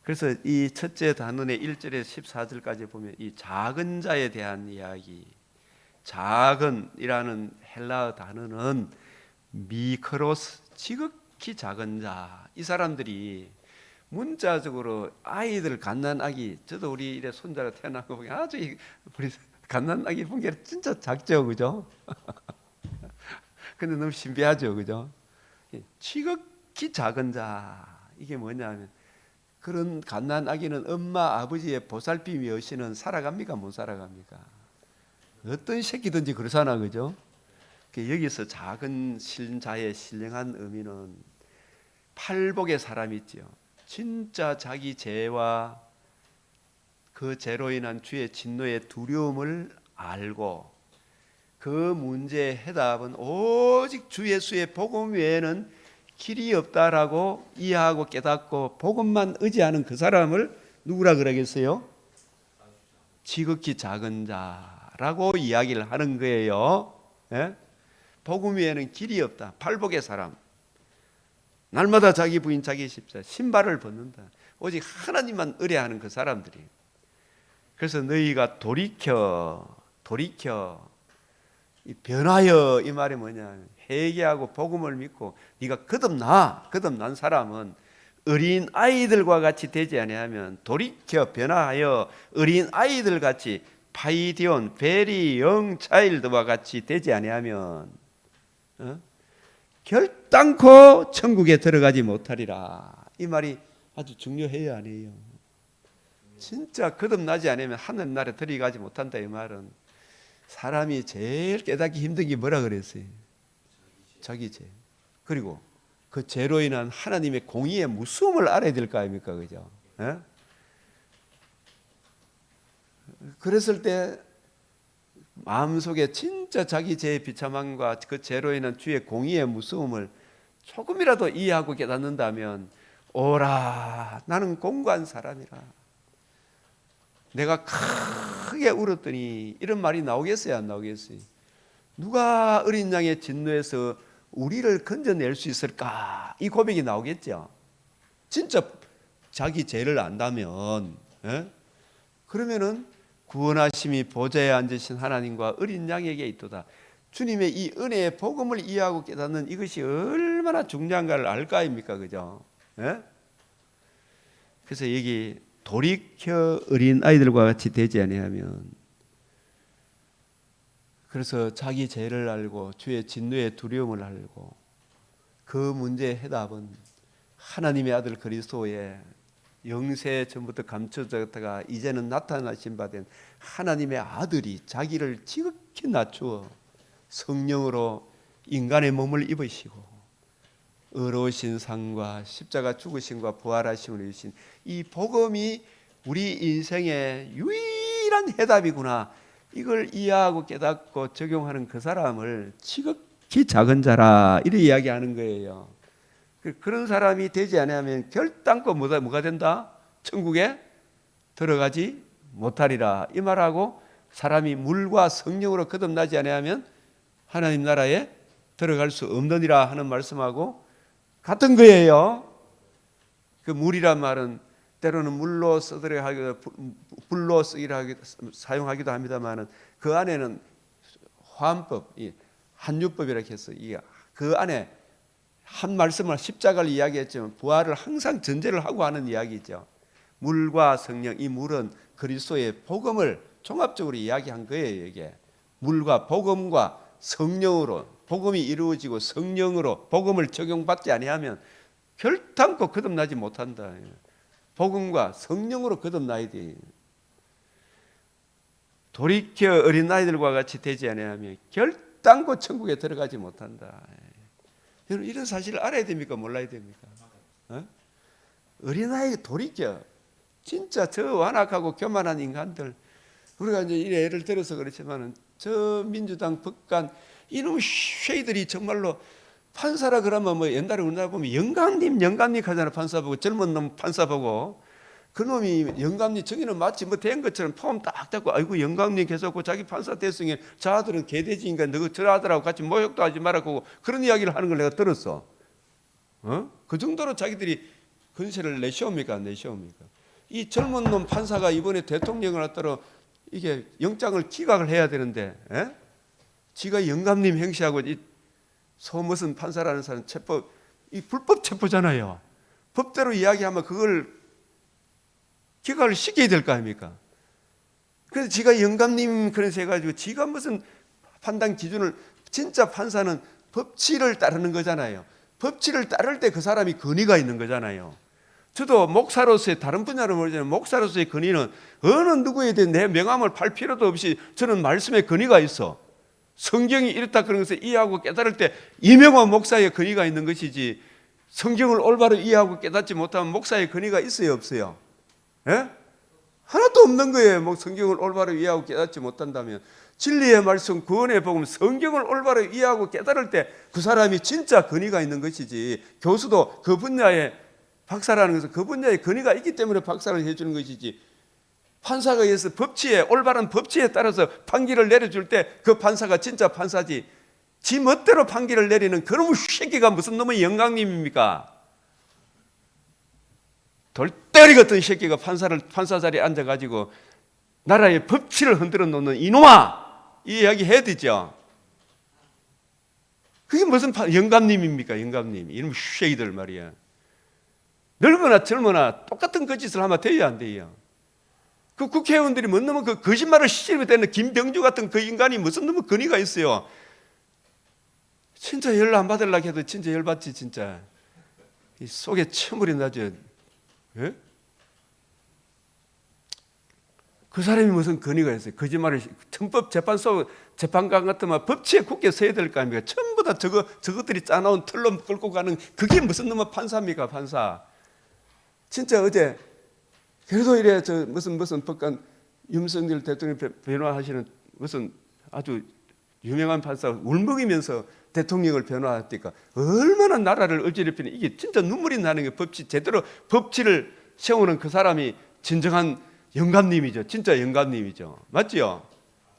S1: 그래서 이 첫째 단원의 1절에서 14절까지 보면 이 작은 자에 대한 이야기, 작은이라는 헬라어 단어는 미크로스, 지극히 작은 자. 이 사람들이 문자적으로 아이들, 갓난 아기, 저도 우리 이래 손자가 태어난 거 보면 아주 우리 갓난 아기 본 게 진짜 작죠, 그죠? 근데 너무 신비하죠, 그죠? 지극히 작은 자, 이게 뭐냐면 그런 갓난 아기는 엄마 아버지의 보살핌이 없이는 살아갑니까, 못 살아갑니까? 어떤 새끼든지 그러잖아, 그죠? 여기서 작은 자의 신령한 의미는 팔복의 사람이 있죠. 진짜 자기 죄와 그 죄로 인한 주의 진노의 두려움을 알고 그 문제의 해답은 오직 주 예수의 복음 외에는 길이 없다라고 이해하고 깨닫고 복음만 의지하는 그 사람을 누구라 그러겠어요? 지극히 작은 자라고 이야기를 하는 거예요. 예? 복음 위에는 길이 없다. 팔복의 사람, 날마다 자기 부인 자기 십자 신발을 벗는다. 오직 하나님만 의뢰하는 그 사람들이. 그래서 너희가 돌이켜 변하여, 이 말이 뭐냐, 회개하고 복음을 믿고 네가 거듭난 사람은 어린 아이들과 같이 되지 아니하면, 돌이켜 변화하여 어린 아이들 같이, 파이디온 베리 영 차일드와 같이 되지 아니하면 결단코 천국에 들어가지 못하리라. 이 말이 아주 중요해요, 아니에요? 진짜 거듭나지 않으면 하늘나라에 들어가지 못한다. 이 말은 사람이 제일 깨닫기 힘든 게 뭐라 그랬어요? 자기 죄. 그리고 그 죄로 인한 하나님의 공의의 무서움을 알아야 될 거 아닙니까? 그죠? 예? 그랬을 때 마음속에 진짜 자기 죄의 비참함과 그 죄로 인한 주의 공의의 무서움을 조금이라도 이해하고 깨닫는다면, 오라 나는 공고한 사람이라, 내가 크게 울었더니, 이런 말이 나오겠어요, 안 나오겠어요? 누가 어린 양의 진노에서 우리를 건져낼 수 있을까? 이 고백이 나오겠죠. 진짜 자기 죄를 안다면. 예? 그러면은 구원하심이 보좌에 앉으신 하나님과 어린 양에게 있도다. 주님의 이 은혜의 복음을 이해하고 깨닫는 이것이 얼마나 중요한가를 알 거 아닙니까? 그죠? 예? 그래서 여기 돌이켜 어린 아이들과 같이 되지 아니하면, 그래서 자기 죄를 알고 주의 진노의 두려움을 알고, 그 문제의 해답은 하나님의 아들 그리스도의 영세 전부터 감춰졌다가 이제는 나타나신 바 된 하나님의 아들이 자기를 지극히 낮추어 성령으로 인간의 몸을 입으시고 의로우신 상과 십자가 죽으심과 부활하심을 이루신 이 복음이 우리 인생의 유일한 해답이구나, 이걸 이해하고 깨닫고 적용하는 그 사람을 지극히 작은 자라, 이렇게 이야기하는 거예요. 그런 사람이 되지 않으면 결단코 뭐가 된다? 천국에 들어가지 못하리라. 이 말하고, 사람이 물과 성령으로 거듭나지 않으면 하나님 나라에 들어갈 수 없느니라 하는 말씀하고 같은 거예요. 그 물이란 말은 때로는 물로 쓰더라 하기도, 불로 사용하기도 합니다만은, 그 안에는 화암법, 한유법이라고 해서 그 안에 한 말씀을, 십자가를 이야기했지만 부활을 항상 전제를 하고 하는 이야기죠. 물과 성령, 이 물은 그리스도의 복음을 종합적으로 이야기한 거예요. 이게 물과 복음과 성령으로 복음이 이루어지고 성령으로 복음을 적용받지 아니하면 결단코 거듭나지 못한다. 복음과 성령으로 거듭나야 돼. 돌이켜 어린아이들과 같이 되지 아니하면 결단코 천국에 들어가지 못한다. 여러분, 이런 사실을 알아야 됩니까? 몰라야 됩니까? 어린아이 돌이켜. 진짜 저 완악하고 교만한 인간들, 우리가 이제 예를 들어서 그렇지만은, 저 민주당 법관 이놈 쉐이들이 정말로 판사라 그러면 뭐 옛날에 우리나라 보면 영감님 하잖아. 판사 보고, 젊은 놈 판사 보고, 그 놈이 영감님 저기는 마치 뭐 된 것처럼 폼 딱 잡고, 아이고 영감님 계속 자기 판사 됐으니 저 아들은 개돼지인가 너 저 아들하고 같이 모욕도 하지 말라고, 그런 이야기를 하는 걸 내가 들었어. 그 정도로 자기들이 건세를 내시옵니까? 안 내시옵니까? 이 젊은 놈 판사가 이번에 대통령을 갖다가 이게 영장을 기각을 해야 되는데, 지가 영감님 행시하고 이 소무슨 판사라는 사람 체포, 이 불법 체포잖아요. 법대로 이야기하면 그걸 기각을 시켜야 될 거 아닙니까? 그래서 지가 영감님 그래서 해가지고 지가 무슨 판단 기준을, 진짜 판사는 법치를 따르는 거잖아요. 법치를 따를 때 그 사람이 권위가 있는 거잖아요. 저도 목사로서의, 다른 분야로 모르지만 목사로서의 권위는 어느 누구에 대해 내 명함을 팔 필요도 없이 저는 말씀의 권위가 있어. 성경이 이렇다 그런 것을 이해하고 깨달을 때 이명호 목사의 권위가 있는 것이지, 성경을 올바로 이해하고 깨닫지 못하면 목사의 권위가 있어요, 없어요? 예? 하나도 없는 거예요. 뭐 성경을 올바로 이해하고 깨닫지 못한다면. 진리의 말씀, 구원의 복음, 성경을 올바로 이해하고 깨달을 때 그 사람이 진짜 권위가 있는 것이지, 교수도 그 분야에 박사라는 것은 그 분야에 권위가 있기 때문에 박사를 해주는 것이지, 판사가 의해서 법치에, 올바른 법치에 따라서 판결을 내려줄 때 그 판사가 진짜 판사지, 지 멋대로 판결을 내리는 그놈의 새끼가 무슨 놈의 영광님입니까? 돌덩이 같은 새끼가 판사 자리에 앉아가지고 나라의 법치를 흔들어 놓는 이놈아, 이 이야기 해야 되죠. 그게 무슨 영감님입니까? 영감님, 이놈의 새끼들 말이야. 늙거나 젊거나 똑같은 거짓을 하면 돼요, 안 돼요? 그 국회의원들이 뭔 놈의 그 거짓말을 시집에 대는 김병주 같은 그 인간이 무슨 놈의 권위가 있어요? 진짜 열 안 받으려고 해도 진짜 열 받지. 진짜 이 속에 천물이 나죠. 예? 그 사람이 무슨 권위가 있어요? 거짓말을, 헌법재판소 재판관 같으면 법치에 굳게 서야 될 거 아닙니까? 전부 다 저것들이 짜놓은 틀로 끌고 가는 그게 무슨 놈의 판사입니까? 판사. 진짜 어제 그래도 이래 무슨 법관 윤석열 대통령 변호하시는 무슨 아주 유명한 판사 울먹이면서 대통령을 변호하니까 얼마나 나라를 어지럽히는, 이게 진짜 눈물이 나는 게 제대로 법치를 세우는 그 사람이 진정한 영감님이죠. 진짜 영감님이죠. 맞죠?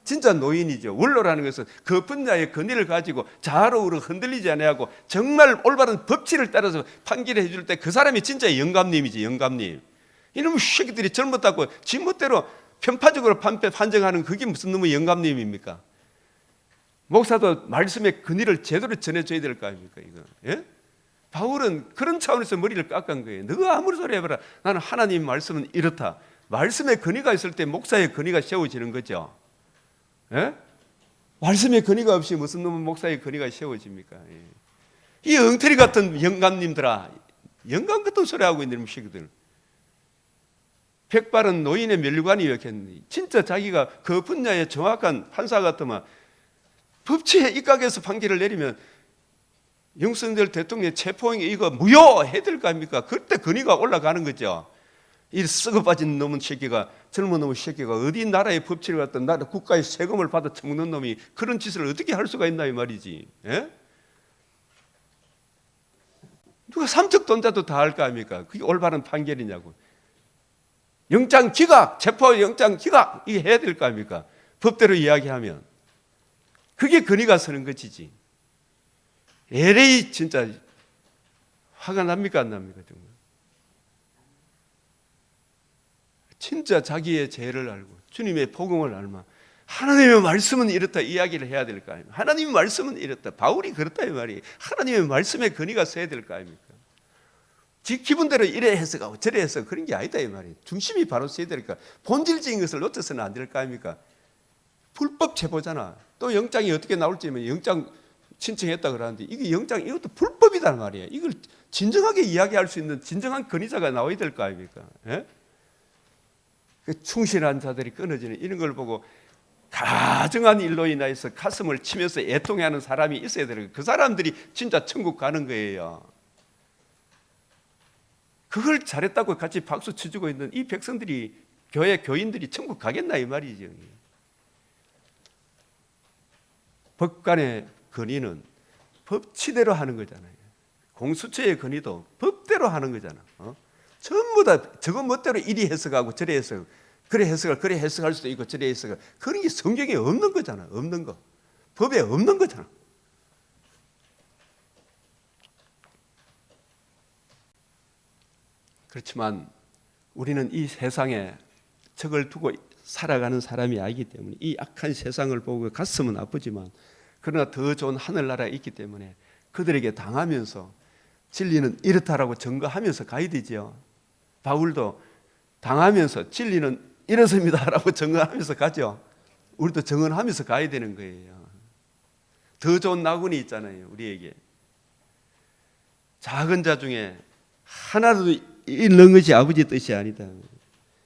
S1: 진짜 노인이죠. 원로라는 것은 그 분야의 권위를 가지고 좌로 우로 흔들리지 아니하고 정말 올바른 법치를 따라서 판결을 해줄 때 그 사람이 진짜 영감님이지. 영감님. 이놈의 새끼들이 젊었다고 지멋대로 편파적으로 판정하는 그게 무슨 놈의 영감님입니까? 목사도 말씀의 근위를 제대로 전해줘야 될 거 아닙니까? 이거. 예? 바울은 그런 차원에서 머리를 깎은 거예요. 너가 아무리 소리 해봐라. 나는 하나님 말씀은 이렇다. 말씀의 근위가 있을 때 목사의 근위가 세워지는 거죠. 예? 말씀의 근위가 없이 무슨 놈의 목사의 근위가 세워집니까? 예. 이 엉터리 같은 영감님들아, 영감 같은 소리 하고 있는 시기들. 백발은 노인의 멸관이 이렇겠니? 진짜 자기가 그 분야의 정확한 판사 같으면 법치에 입각해서 판결을 내리면 윤석열 대통령 체포행위 이거 무효해야 될 거 아닙니까? 그때 권위가 올라가는 거죠. 이 썩어 빠진 놈의 새끼가, 젊은 놈의 새끼가 어디 나라의 법치를 갖다 나라 국가의 세금을 받아 처먹는 놈이 그런 짓을 어떻게 할 수가 있나 이 말이지. 예? 누가 삼척돈자도 다 할 거 아닙니까? 그게 올바른 판결이냐고. 영장 기각, 체포 영장 기각 이게 해야 될 거 아닙니까? 법대로 이야기하면 그게 권위가 서는 것이지. LA 진짜 화가 납니까 안 납니까 정말? 진짜 자기의 죄를 알고 주님의 복음을 알면 하나님의 말씀은 이렇다 이야기를 해야 될 거 아닙니까? 하나님의 말씀은 이렇다. 바울이 그렇다 이 말이. 하나님의 말씀에 권위가 서야 될 거 아닙니까? 지 기분대로 이래 해석하고 저래 해석 그런 게 아니다 이 말이에요. 중심이 바로 서야 되니까 본질적인 것을 놓쳐서는 안 될 거 아닙니까? 불법 체포잖아. 또 영장이 어떻게 나올지 영장 신청했다 그러는데 이게 영장 이것도 불법이단 말이에요. 이걸 진정하게 이야기할 수 있는 진정한 권위자가 나와야 될 거 아닙니까? 예? 충실한 자들이 끊어지는 이런 걸 보고 가증한 일로 인하여서 가슴을 치면서 애통해하는 사람이 있어야 되는 거예요. 그 사람들이 진짜 천국 가는 거예요. 그걸 잘했다고 같이 박수 쳐주고 있는 이 백성들이, 교회 교인들이 천국 가겠나 이 말이죠. 법관의 권위는 법치대로 하는 거잖아요. 공수처의 권위도 법대로 하는 거잖아. 전부 다 저거 멋대로 이리 해석하고 저리 해석, 그래 해석할 수도 있고 저리 해석할, 그런 게 성경에 없는 거잖아. 없는 거. 법에 없는 거잖아. 그렇지만 우리는 이 세상에 척을 두고 살아가는 사람이 아니기 때문에 이 악한 세상을 보고 가슴은 아프지만 그러나 더 좋은 하늘나라에 있기 때문에 그들에게 당하면서 진리는 이렇다라고 증거하면서 가야 되지요. 바울도 당하면서 진리는 이렇습니다라고 증언하면서 가죠. 우리도 증언하면서 가야 되는 거예요. 더 좋은 나군이 있잖아요. 우리에게 작은 자 중에 하나도 잃는 것이 아버지 뜻이 아니다.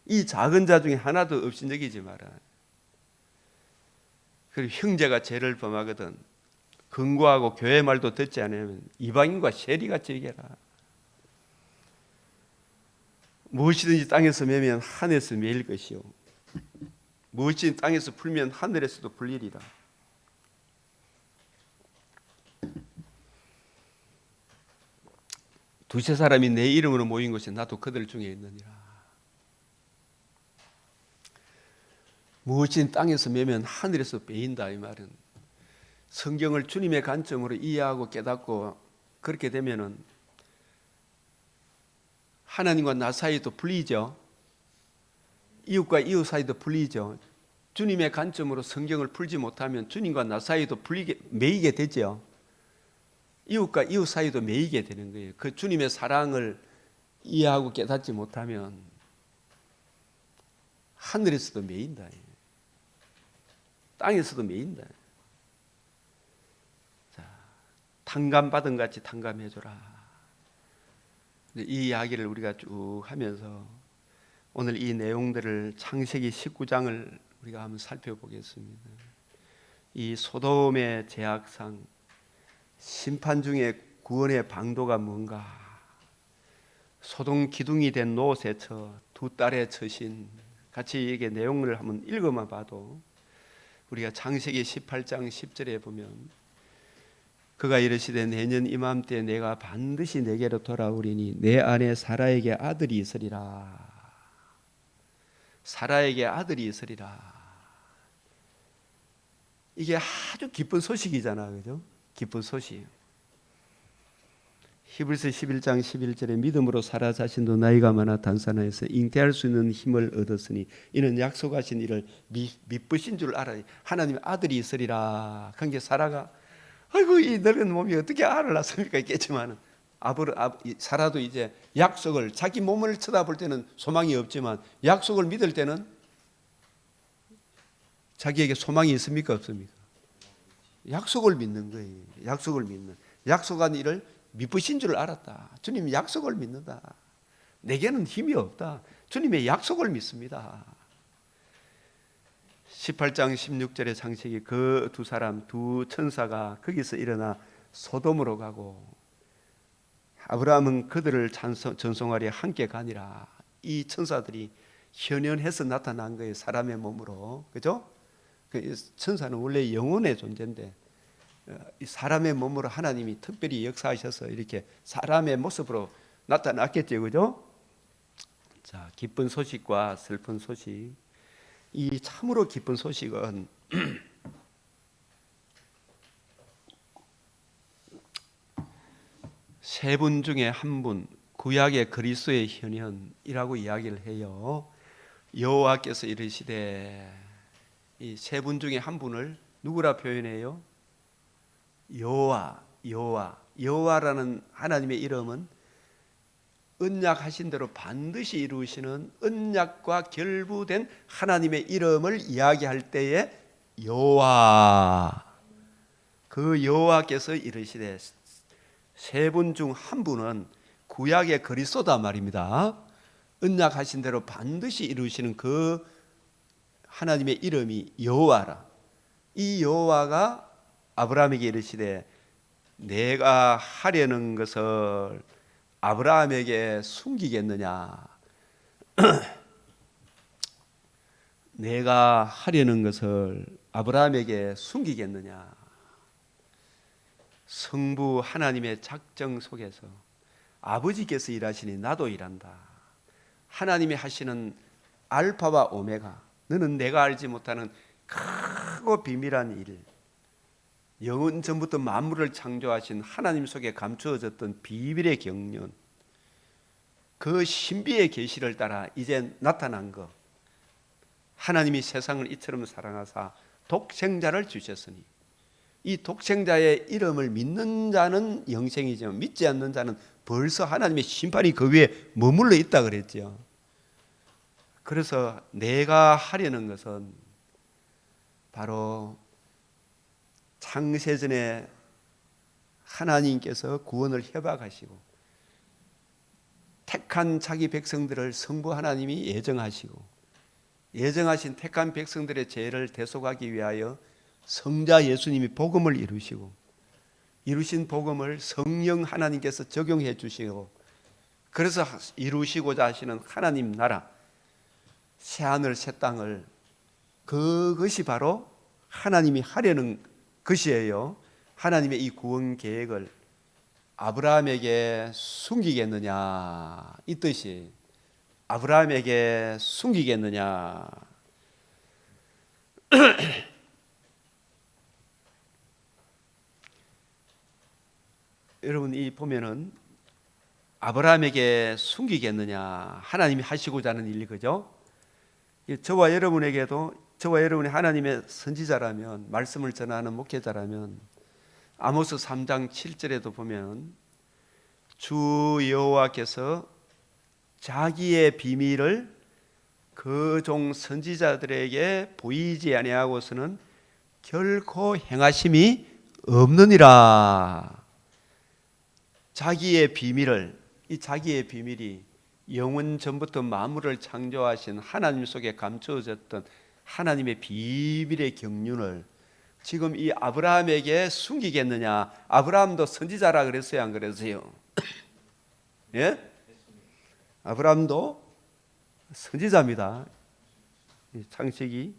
S1: 이 작은 자 중에 하나도 업신여기지 마라. 그리고 형제가 죄를 범하거든 근고하고 교회 말도 듣지 않으면 이방인과 세리같이 여겨라. 무엇이든지 땅에서 매면 하늘에서 매일 것이요 무엇이든지 땅에서 풀면 하늘에서도 풀리리라. 두세 사람이 내 이름으로 모인 곳에 나도 그들 중에 있느니라. 무엇인 땅에서 매면 하늘에서 베인다 이 말은, 성경을 주님의 관점으로 이해하고 깨닫고 그렇게 되면은 하나님과 나 사이도 풀리죠. 이웃과 이웃 사이도 풀리죠. 주님의 관점으로 성경을 풀지 못하면 주님과 나 사이도 매이게 되죠. 이웃과 이웃 사이도 매이게 되는 거예요. 그 주님의 사랑을 이해하고 깨닫지 못하면 하늘에서도 매인다, 땅에서도 매인다. 자, 탕감받은 같이 탕감해줘라. 이 이야기를 우리가 쭉 하면서 오늘 이 내용들을 창세기 19장을 우리가 한번 살펴보겠습니다. 이 소돔의 죄악상, 심판 중에 구원의 방도가 뭔가, 소돔 기둥이 된 롯의 처, 두 딸의 처신, 같이 이게 내용을 한번 읽어만 봐도 우리가 창세기 18장 10절에 보면 그가 이르시되 내년 이맘때 내가 반드시 내게로 돌아오리니 내 아내 사라에게 아들이 있으리라. 사라에게 아들이 있으리라. 이게 아주 기쁜 소식이잖아, 그죠? 기쁜 소식. 히브리서 11장 11절에 믿음으로 사라 자신도 나이가 많아 단산하여서 잉태할 수 있는 힘을 얻었으니 이는 약속하신 이를 미쁘신 줄 알아니 하나님의 아들이 있으리라. 그러니까 사라가 아이고 이 늙은 몸이 어떻게 알을 낳습니까 있겠지만 사라도 이제 약속을, 자기 몸을 쳐다볼 때는 소망이 없지만 약속을 믿을 때는 자기에게 소망이 있습니까 없습니까? 약속을 믿는 거예요. 약속을 믿는, 약속한 일을 미쁘신 줄 알았다. 주님 약속을 믿는다. 내게는 힘이 없다. 주님의 약속을 믿습니다. 18장 16절의 창세기 그 두 사람, 두 천사가 거기서 일어나 소돔으로 가고 아브라함은 그들을 전송하려 함께 가니라. 이 천사들이 현현해서 나타난 거예요. 사람의 몸으로. 그죠? 천사는 원래 영혼의 존재인데 사람의 몸으로 하나님이 특별히 역사하셔서 이렇게 사람의 모습으로 나타났겠죠. 그죠? 자, 기쁜 소식과 슬픈 소식. 이 참으로 기쁜 소식은 세 분 중에 한 분, 구약의 그리스도의 현현이라고 이야기를 해요. 여호와께서 이르시되, 이 세 분 중에 한 분을 누구라 표현해요? 여호와라는 하나님의 이름은 언약하신 대로 반드시 이루시는 언약과 결부된 하나님의 이름을 이야기할 때에 여호와, 그 여호와께서 이르시되, 세 분 중 한 분은 구약의 그리스도다 말입니다. 언약하신 대로 반드시 이루시는 그 하나님의 이름이 여호와라. 이 여호와가 아브라함에게 이르시되 내가 하려는 것을 아브라함에게 숨기겠느냐? 내가 하려는 것을 아브라함에게 숨기겠느냐? 성부 하나님의 작정 속에서 아버지께서 일하시니 나도 일한다. 하나님이 하시는 알파와 오메가, 너는 내가 알지 못하는 크고 비밀한 일, 영원 전부터 만물을 창조하신 하나님 속에 감추어졌던 비밀의 경륜, 그 신비의 계시를 따라 이제 나타난 것, 하나님이 세상을 이처럼 사랑하사 독생자를 주셨으니 이 독생자의 이름을 믿는 자는 영생이지만 믿지 않는 자는 벌써 하나님의 심판이 그 위에 머물러 있다 그랬죠. 그래서 내가 하려는 것은 바로 창세전에 하나님께서 구원을 협약하시고 택한 자기 백성들을 성부 하나님이 예정하시고 예정하신 택한 백성들의 죄를 대속하기 위하여 성자 예수님이 복음을 이루시고 이루신 복음을 성령 하나님께서 적용해 주시고 그래서 이루시고자 하시는 하나님 나라, 새하늘 새 땅을, 그것이 바로 하나님이 하려는 것이에요. 하나님의 이 구원 계획을 아브라함에게 숨기겠느냐, 이 뜻이 아브라함에게 숨기겠느냐. 여러분 이 보면은 아브라함에게 숨기겠느냐, 하나님이 하시고자 하는 일, 그죠? 저와 여러분에게도, 저와 여러분이 하나님의 선지자라면, 말씀을 전하는 목회자라면 아모스 3장 7절에도 보면 주 여호와께서 자기의 비밀을 그 종 선지자들에게 보이지 아니하고서는 결코 행하심이 없느니라. 자기의 비밀을, 이 자기의 비밀이 영원 전부터 만물을 창조하신 하나님 속에 감추어졌던 하나님의 비밀의 경륜을 지금 이 아브라함에게 숨기겠느냐? 아브라함도 선지자라 그랬어요, 안 그랬어요? 예? 아브라함도 선지자입니다. 창세기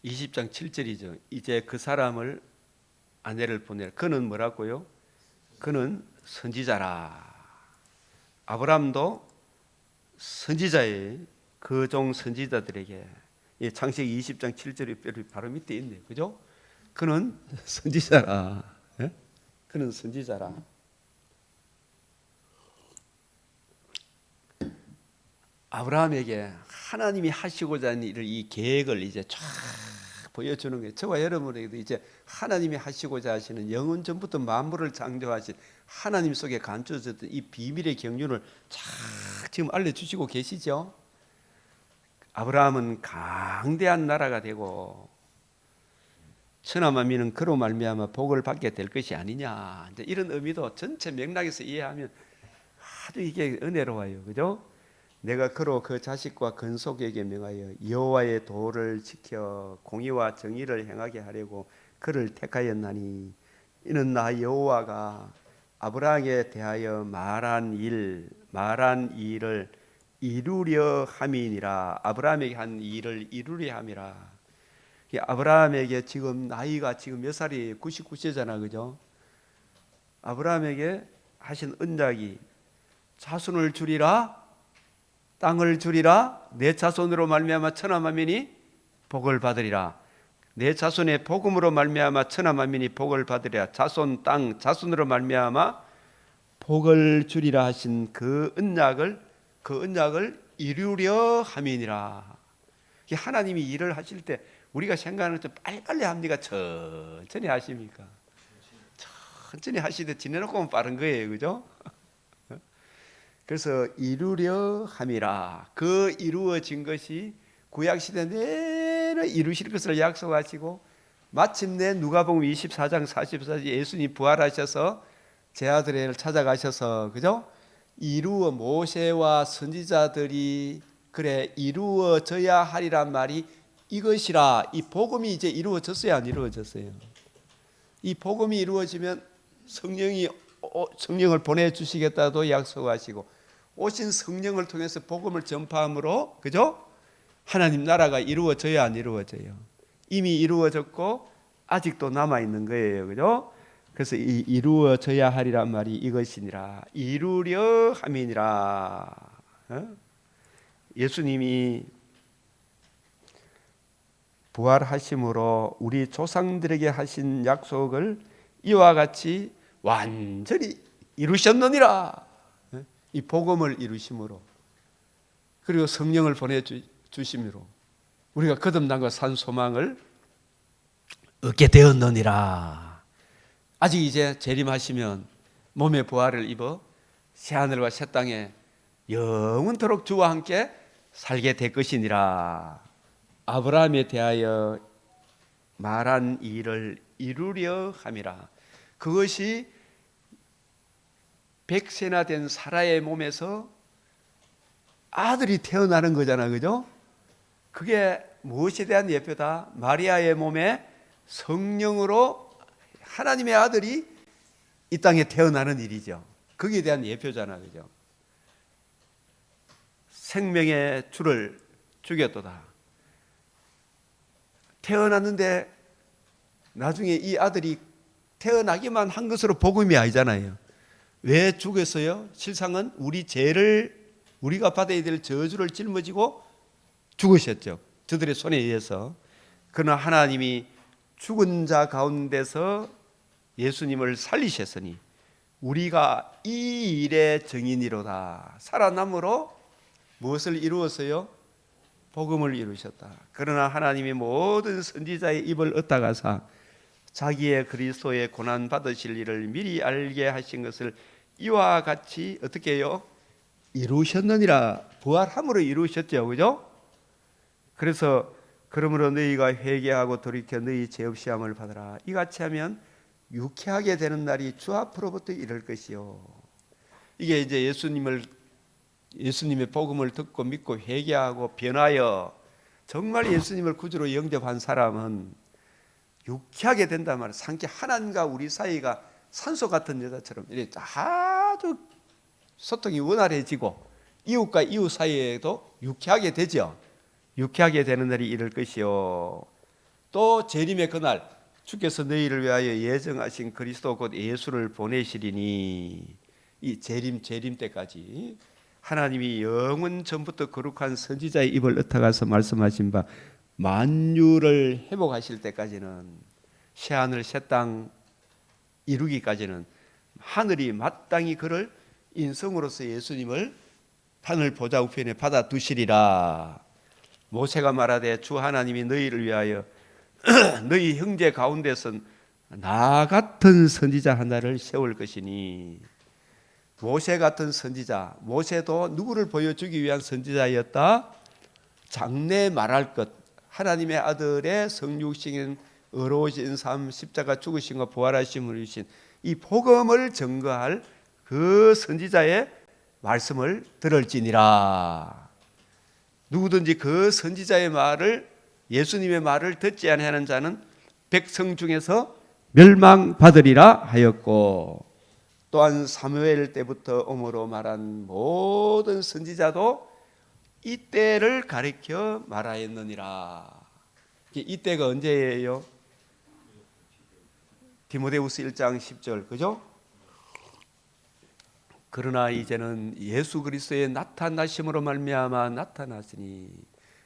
S1: 20장 7절이죠. 이제 그 사람을 아내를 보내라. 그는 뭐라고요? 그는 선지자라. 아브라함도 선지자의 그 종 선지자들에게, 창세기 20장 7절이 바로 밑에 있네요. 그죠? 그는 선지자라. 예? 그는 선지자라. 아브라함에게 하나님이 하시고자 하는 일을, 이 계획을 이제 쫙 보여주는 거예요. 저와 여러분에게도 이제 하나님이 하시고자 하시는 영원 전부터 만물을 창조하신 하나님 속에 감춰졌던 이 비밀의 경륜을 쫙 지금 알려주시고 계시죠. 아브라함은 강대한 나라가 되고 천하만민은 그로 말미암아 복을 받게 될 것이 아니냐, 이제 이런 의미도 전체 맥락에서 이해하면 아주 이게 은혜로워요. 그죠? 내가 그로 그 자식과 근속에게 명하여 여호와의 도를 지켜 공의와 정의를 행하게 하려고 그를 택하였나니, 이는 나 여호와가 아브라함에 대하여 말한 일을 이루려 함이니라. 아브라함에게 한 일을 이루려 함이라. 아브라함에게 지금 나이가 지금 몇 살이 99세잖아, 그죠? 아브라함에게 하신 언약이 자손을 주리라, 땅을 주리라, 내 자손으로 말미암아 천하만민이 복을 받으리라. 내 자손의 복음으로 말미암아 천하만민이 복을 받으리라. 자손, 땅, 자손으로 말미암아 복을 주리라 하신 그 언약을 이루려 함이니라. 하나님이 일을 하실 때 우리가 생각하는 것처럼 빨리빨리 합니까? 천천히 하십니까? 천천히 하시되 지내놓고 보면 빠른 거예요, 그죠? 그래서 이루려 함이라. 그 이루어진 것이 구약시대 내내 이루실 것을 약속하시고, 마침내 누가복음 24장 44절 예수님 부활하셔서 제 아들을 찾아가셔서, 그죠? 이루어, 모세와 선지자들이 그래 이루어져야 하리란 말이 이것이라. 이 복음이 이제 이루어졌어요, 안 이루어졌어요? 이 복음이 이루어지면 성령을 보내주시겠다도 약속하시고, 오신 성령을 통해서 복음을 전파함으로, 그죠? 하나님 나라가 이루어져야 안 이루어져요? 이미 이루어졌고 아직도 남아있는 거예요, 그죠? 그래서 이 이루어져야 하리란 말이 이것이니라. 이루려 함이니라. 예수님이 부활하심으로 우리 조상들에게 하신 약속을 이와 같이 완전히 이루셨느니라. 이 복음을 이루심으로, 그리고 성령을 보내주심으로 우리가 거듭남과 산 소망을 얻게 되었느니라. 아직 이제 재림하시면 몸의 부활을 입어 새하늘과 새 땅에 영원토록 주와 함께 살게 될 것이니라. 아브라함에 대하여 말한 일을 이루려 함이라. 그것이 100세나 된 사라의 몸에서 아들이 태어나는 거잖아, 그죠? 그게 무엇에 대한 예표다? 마리아의 몸에 성령으로 하나님의 아들이 이 땅에 태어나는 일이죠. 거기에 대한 예표잖아, 그죠? 생명의 주를 죽였도다. 태어났는데 나중에 이 아들이 태어나기만 한 것으로 복음이 아니잖아요. 왜 죽었어요? 실상은 우리 죄를, 우리가 받아야 될 저주를 짊어지고 죽으셨죠. 저들의 손에 의해서. 그러나 하나님이 죽은 자 가운데서 예수님을 살리셨으니 우리가 이 일의 증인이로다. 살아남으로 무엇을 이루었어요? 복음을 이루셨다. 그러나 하나님이 모든 선지자의 입을 엇다가사 자기의 그리스도의 고난 받으실 일을 미리 알게 하신 것을 이와 같이 어떻게 해요? 이루셨느니라. 부활함으로 이루셨죠. 그죠? 그래서 그러므로 너희가 회개하고 돌이켜 너희 죄 없이 함을 받으라. 이같이 하면 유쾌하게 되는 날이 주 앞으로부터 이를 것이요. 이게 이제 예수님의 복음을 듣고 믿고 회개하고 변하여 정말 예수님을 구주로 영접한 사람은 유쾌하게 된단 말이에요. 상쾌. 하나님과 우리 사이가 산소 같은 여자처럼 이렇게 아주 소통이 원활해지고 이웃과 이웃 사이에도 유쾌하게 되죠. 유쾌하게 되는 날이 이를 것이요. 또 재림의 그날 주께서 너희를 위하여 예정하신 그리스도 곧 예수를 보내시리니, 이 재림 때까지 하나님이 영원 전부터 거룩한 선지자의 입을 ը타가서 말씀하신 바 만유를 회복하실 때까지는, 새하늘 새 땅 이루기까지는 하늘이 마땅히 그를 인성으로서 예수님을 하늘 보좌 우편에 받아 두시리라. 모세가 말하되 주 하나님이 너희를 위하여 너희 형제 가운데서 나 같은 선지자 하나를 세울 것이니. 모세 같은 선지자, 모세도 누구를 보여주기 위한 선지자였다? 장래 말할 것, 하나님의 아들의 성육신인 의로우신 삶, 십자가 죽으심과 부활하심을 이루신 이 복음을 증거할 그 선지자의 말씀을 들을지니라. 누구든지 그 선지자의 말을, 예수님의 말을 듣지 아니하는 자는 백성 중에서 멸망받으리라 하였고, 또한 사무엘 때부터 엄으로 말한 모든 선지자도 이때를 가리켜 말하였느니라. 이때가 언제예요? 디모데후서 1장 10절, 그죠? 그러나 이제는 예수 그리스도의 나타나심으로 말미암아 나타났으니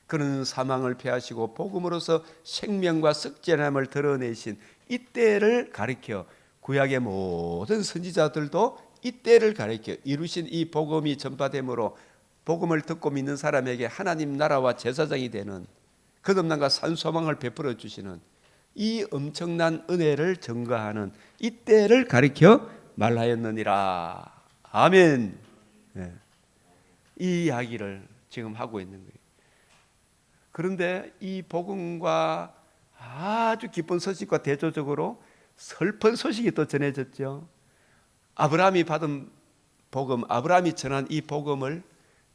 S1: 그는 사망을 패하시고 복음으로서 생명과 썩지않음을 드러내신 이때를 가리켜, 구약의 모든 선지자들도 이때를 가리켜 이루신 이 복음이 전파됨으로 복음을 듣고 믿는 사람에게 하나님 나라와 제사장이 되는 거듭남과 산소망을 베풀어 주시는 이 엄청난 은혜를 증거하는 이때를 가리켜 말하였느니라. 아멘. 네. 이 이야기를 지금 하고 있는 거예요. 그런데 이 복음과 아주 기쁜 소식과 대조적으로 슬픈 소식이 또 전해졌죠. 아브라함이 받은 복음, 아브라함이 전한 이 복음을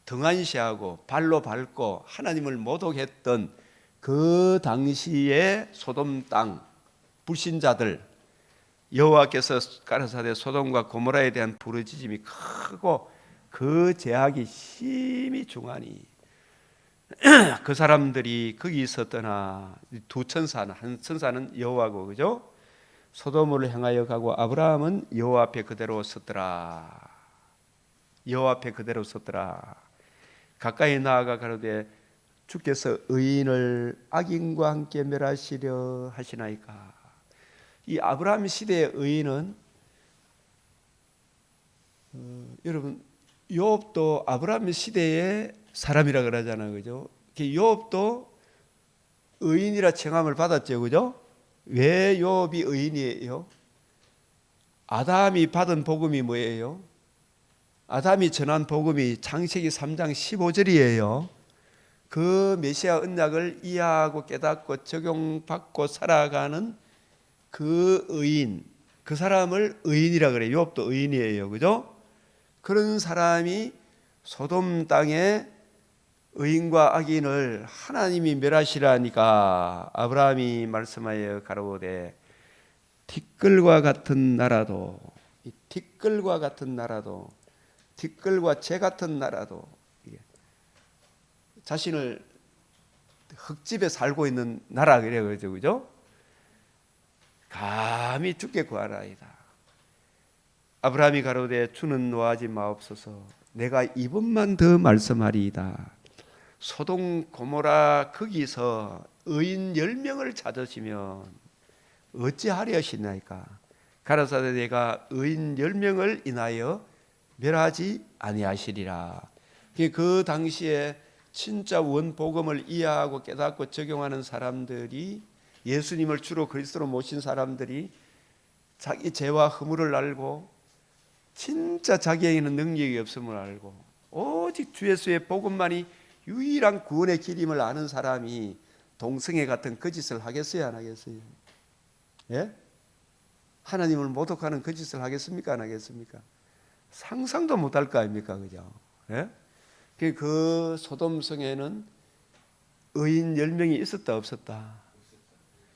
S1: 등한시하고 발로 밟고 하나님을 모독했던 그 당시의 소돔 땅 불신자들, 여호와께서 가라사대 소돔과 고모라에 대한 부르짖음이 크고 그 제약이 심히 중하니 그 사람들이 거기서 떠나 두 천사는, 한 천사는 여호와고, 그죠? 소돔을 향하여 가고 아브라함은 여호와 앞에 그대로 섰더라. 여호와 앞에 그대로 섰더라. 가까이 나아가 가로되 주께서 의인을 악인과 함께 멸하시려 하시나이까. 이 아브라함 시대의 의인은 여러분 욥도 아브라함 시대의 사람이라 그러잖아요, 그죠? 욥도 의인이라 칭함을 받았죠, 그죠? 왜 욥이 의인이에요? 아담이 받은 복음이 뭐예요? 아담이 전한 복음이 창세기 3장 15절이에요. 그 메시아 언약을 이해하고 깨닫고 적용받고 살아가는 그 의인, 그 사람을 의인이라 그래요. 욥도 의인이에요, 그죠? 그런 사람이 소돔 땅에 의인과 악인을 하나님이 멸하시라니까 아브라함이 말씀하여 가로되 티끌과 같은 나라도, 이 티끌과 같은 나라도, 티끌과 재 같은 나라도, 자신을 흙집에 살고 있는 나라 그래요, 그죠? 감히 주께 구하나이다. 아브라함이 가로되 주는 노하지 마옵소서. 내가 이번만 더 말씀하리이다. 소돔 고모라 거기서 의인 10명을 찾으시면 어찌하려 하시나이까. 가라사대 내가 의인 10명을 인하여 멸하지 아니하시리라. 그 당시에 진짜 원복음을 이해하고 깨닫고 적용하는 사람들이, 예수님을 주로 그리스도로 모신 사람들이 자기 죄와 허물을 알고 진짜 자기에게는 능력이 없음을 알고 오직 주 예수의 복음만이 유일한 구원의 길임을 아는 사람이 동성애 같은 거짓을 하겠어요, 안 하겠어요? 예? 하나님을 모독하는 거짓을 하겠습니까, 안 하겠습니까? 상상도 못할 거 아닙니까, 그죠? 예? 그 소돔성에는 의인 10명이 있었다 없었다?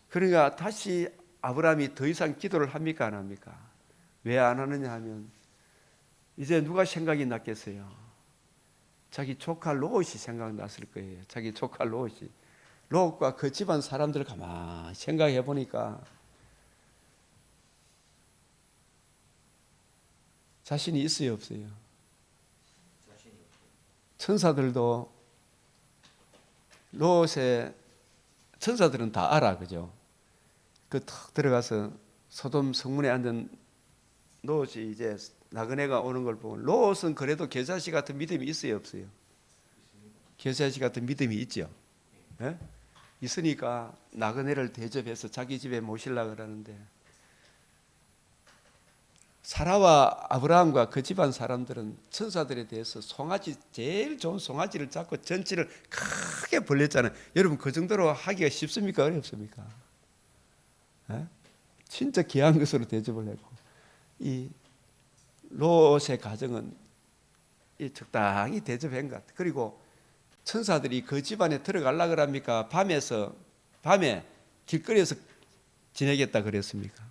S1: 그러니까 다시 아브라함이 더 이상 기도를 합니까, 안 합니까? 왜 안 하느냐 하면 이제 누가 생각이 났겠어요? 자기 조카 롯이 생각났을 거예요. 자기 조카 롯이. 롯과 그 집안 사람들을 가만히 생각해 보니까 자신이 있어요, 없어요? 천사들도 롯의, 천사들은 다 알아, 그죠? 그 탁 들어가서 소돔 성문에 앉은 롯이 이제 나그네가 오는 걸 보고, 롯은 그래도 겨자씨 같은 믿음이 있어요, 없어요? 겨자씨 같은 믿음이 있죠. 예? 있으니까 나그네를 대접해서 자기 집에 모시려고 그러는데, 사라와 아브라함과 그 집안 사람들은 천사들에 대해서 송아지, 제일 좋은 송아지를 잡고 전치를 크게 벌렸잖아요. 여러분 그 정도로 하기가 쉽습니까, 어렵습니까? 예? 진짜 귀한 것으로 대접을 했고, 이 롯의 가정은 이 적당히 대접한 것 같아요. 그리고 천사들이 그 집안에 들어가려고 합니까? 밤에 길거리에서 지내겠다 그랬습니까?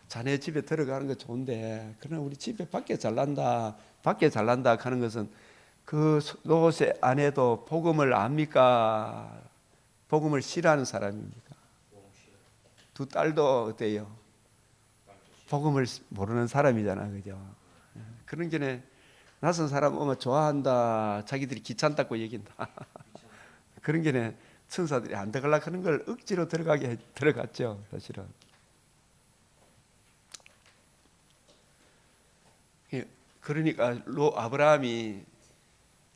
S1: 자네 집에 들어가는 거 좋은데, 그러나 우리 집에 밖에 잘난다 하는 것은 그 롯의 아내도 복음을 압니까? 복음을 싫어하는 사람입니까? 두 딸도 어때요? 복음을 모르는 사람이잖아, 그죠? 그런 게네 낯선 사람 오면 좋아한다, 자기들이 귀찮다고 얘기한다. 그런 게네 천사들이 안 들어가려고 하는 걸 억지로 들어갔죠, 사실은. 그러니까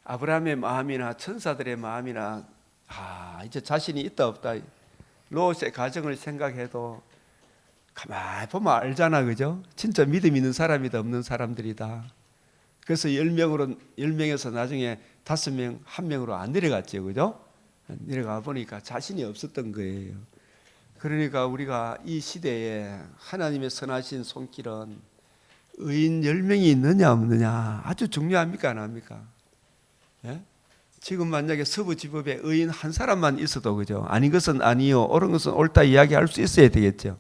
S1: 아브라함의 마음이나 천사들의 마음이나 이제 자신이 있다 없다, 롯의 가정을 생각해도 가만히 보면 알잖아, 그죠? 진짜 믿음 있는 사람이다 없는 사람들이다. 그래서 10명에서 나중에 5명, 1명으로 안 내려갔죠, 그죠? 내려가 보니까 자신이 없었던 거예요. 그러니까 우리가 이 시대에 하나님의 선하신 손길은 의인 10명이 있느냐 없느냐 아주 중요합니까, 안 합니까? 예? 지금 만약에 서부지법에 의인 한 사람만 있어도, 그죠? 아닌 것은 아니요, 옳은 것은 옳다 이야기할 수 있어야 되겠죠.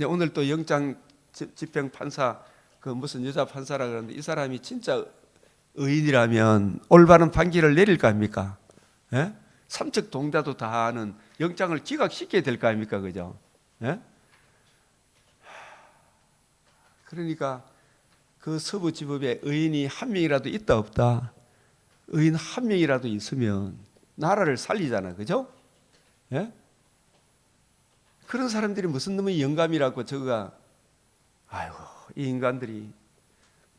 S1: 오늘 또 영장 집행 판사, 그 무슨 여자 판사라 그러는데, 이 사람이 진짜 의인이라면 올바른 판결을 내릴 거 아닙니까? 예? 삼척 동자도 다 아는 영장을 기각시켜야 될 거 아닙니까, 그죠? 예? 그러니까 그 서부지법에 의인이 한 명이라도 있다 없다, 의인 한 명이라도 있으면 나라를 살리잖아, 그죠? 예? 그런 사람들이 무슨 놈의 영감이라고 저가, 아이고, 이 인간들이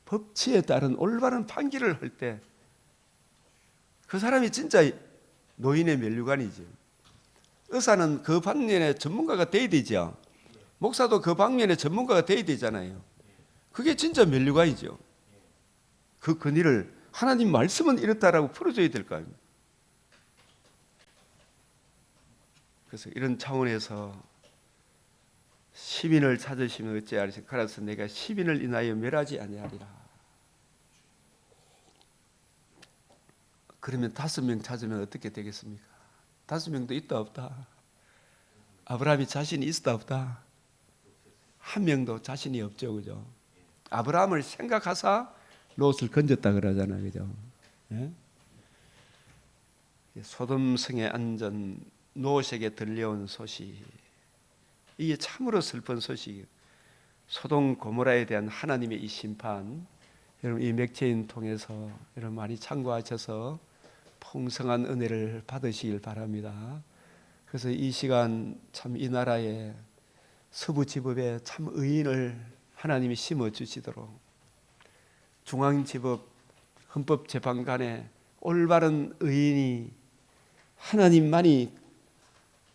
S1: 법치에 따른 올바른 판결을 할 때 그 사람이 진짜 노인의 면류관이지. 의사는 그 방면의 전문가가 돼야 되죠. 목사도 그 방면의 전문가가 돼야 되잖아요. 그게 진짜 면류관이죠. 그 근위를 하나님 말씀은 이렇다라고 풀어줘야 될 거 아닙니까? 그래서 이런 차원에서 시민을 찾으시면 어찌하리까. 그래서 내가 시민을 인하여 멸하지 아니하리라. 그러면 5명 찾으면 어떻게 되겠습니까? 5명도 있다 없다? 아브라함이 자신이 있다 없다? 한 명도 자신이 없죠, 그죠? 아브라함을 생각하사 롯을 건졌다 그러잖아요, 그죠? 예? 소돔성에 앉은 롯에게 들려온 소식, 이게 참으로 슬픈 소식이에요. 소돔 고모라에 대한 하나님의 이 심판, 여러분 이 맥체인 통해서 여러분 많이 참고하셔서 풍성한 은혜를 받으시길 바랍니다. 그래서 이 시간 참 이 나라에 서부지법에 참 의인을 하나님이 심어주시도록, 중앙지법 헌법재판관에 올바른 의인이, 하나님만이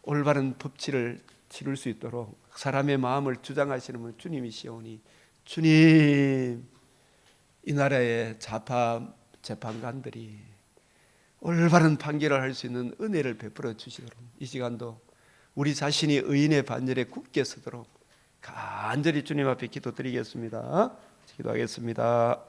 S1: 올바른 법치를 치룰 수 있도록 사람의 마음을 주장하시는 분 주님이시오니, 주님, 이 나라의 좌파 재판관들이 올바른 판결을 할 수 있는 은혜를 베풀어 주시도록, 이 시간도 우리 자신이 의인의 반열에 굳게 서도록 간절히 주님 앞에 기도드리겠습니다. 기도하겠습니다.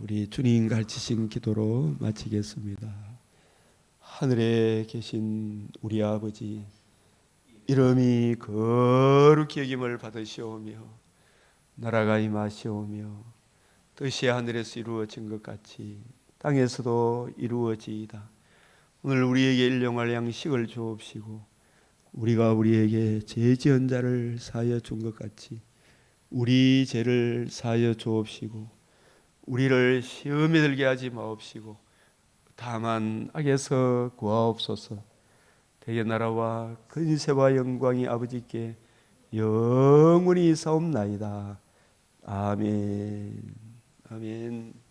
S1: 우리 주님 가르치신 기도로 마치겠습니다. 하늘에 계신 우리 아버지, 이름이 거룩히 여김을 받으시오며 나라가 임하시오며 뜻이 하늘에서 이루어진 것 같이 땅에서도 이루어지이다. 오늘 우리에게 일용할 양식을 주옵시고 우리가 우리에게 죄 지은 자를 사하여 준 것 같이 우리 죄를 사하여 주옵시고 우리를 시험에 들게 하지 마옵시고 다만 악에서 구하옵소서. 대개 나라와 근세와 영광이 아버지께 영원히 사옵나이다. 아멘. 아멘.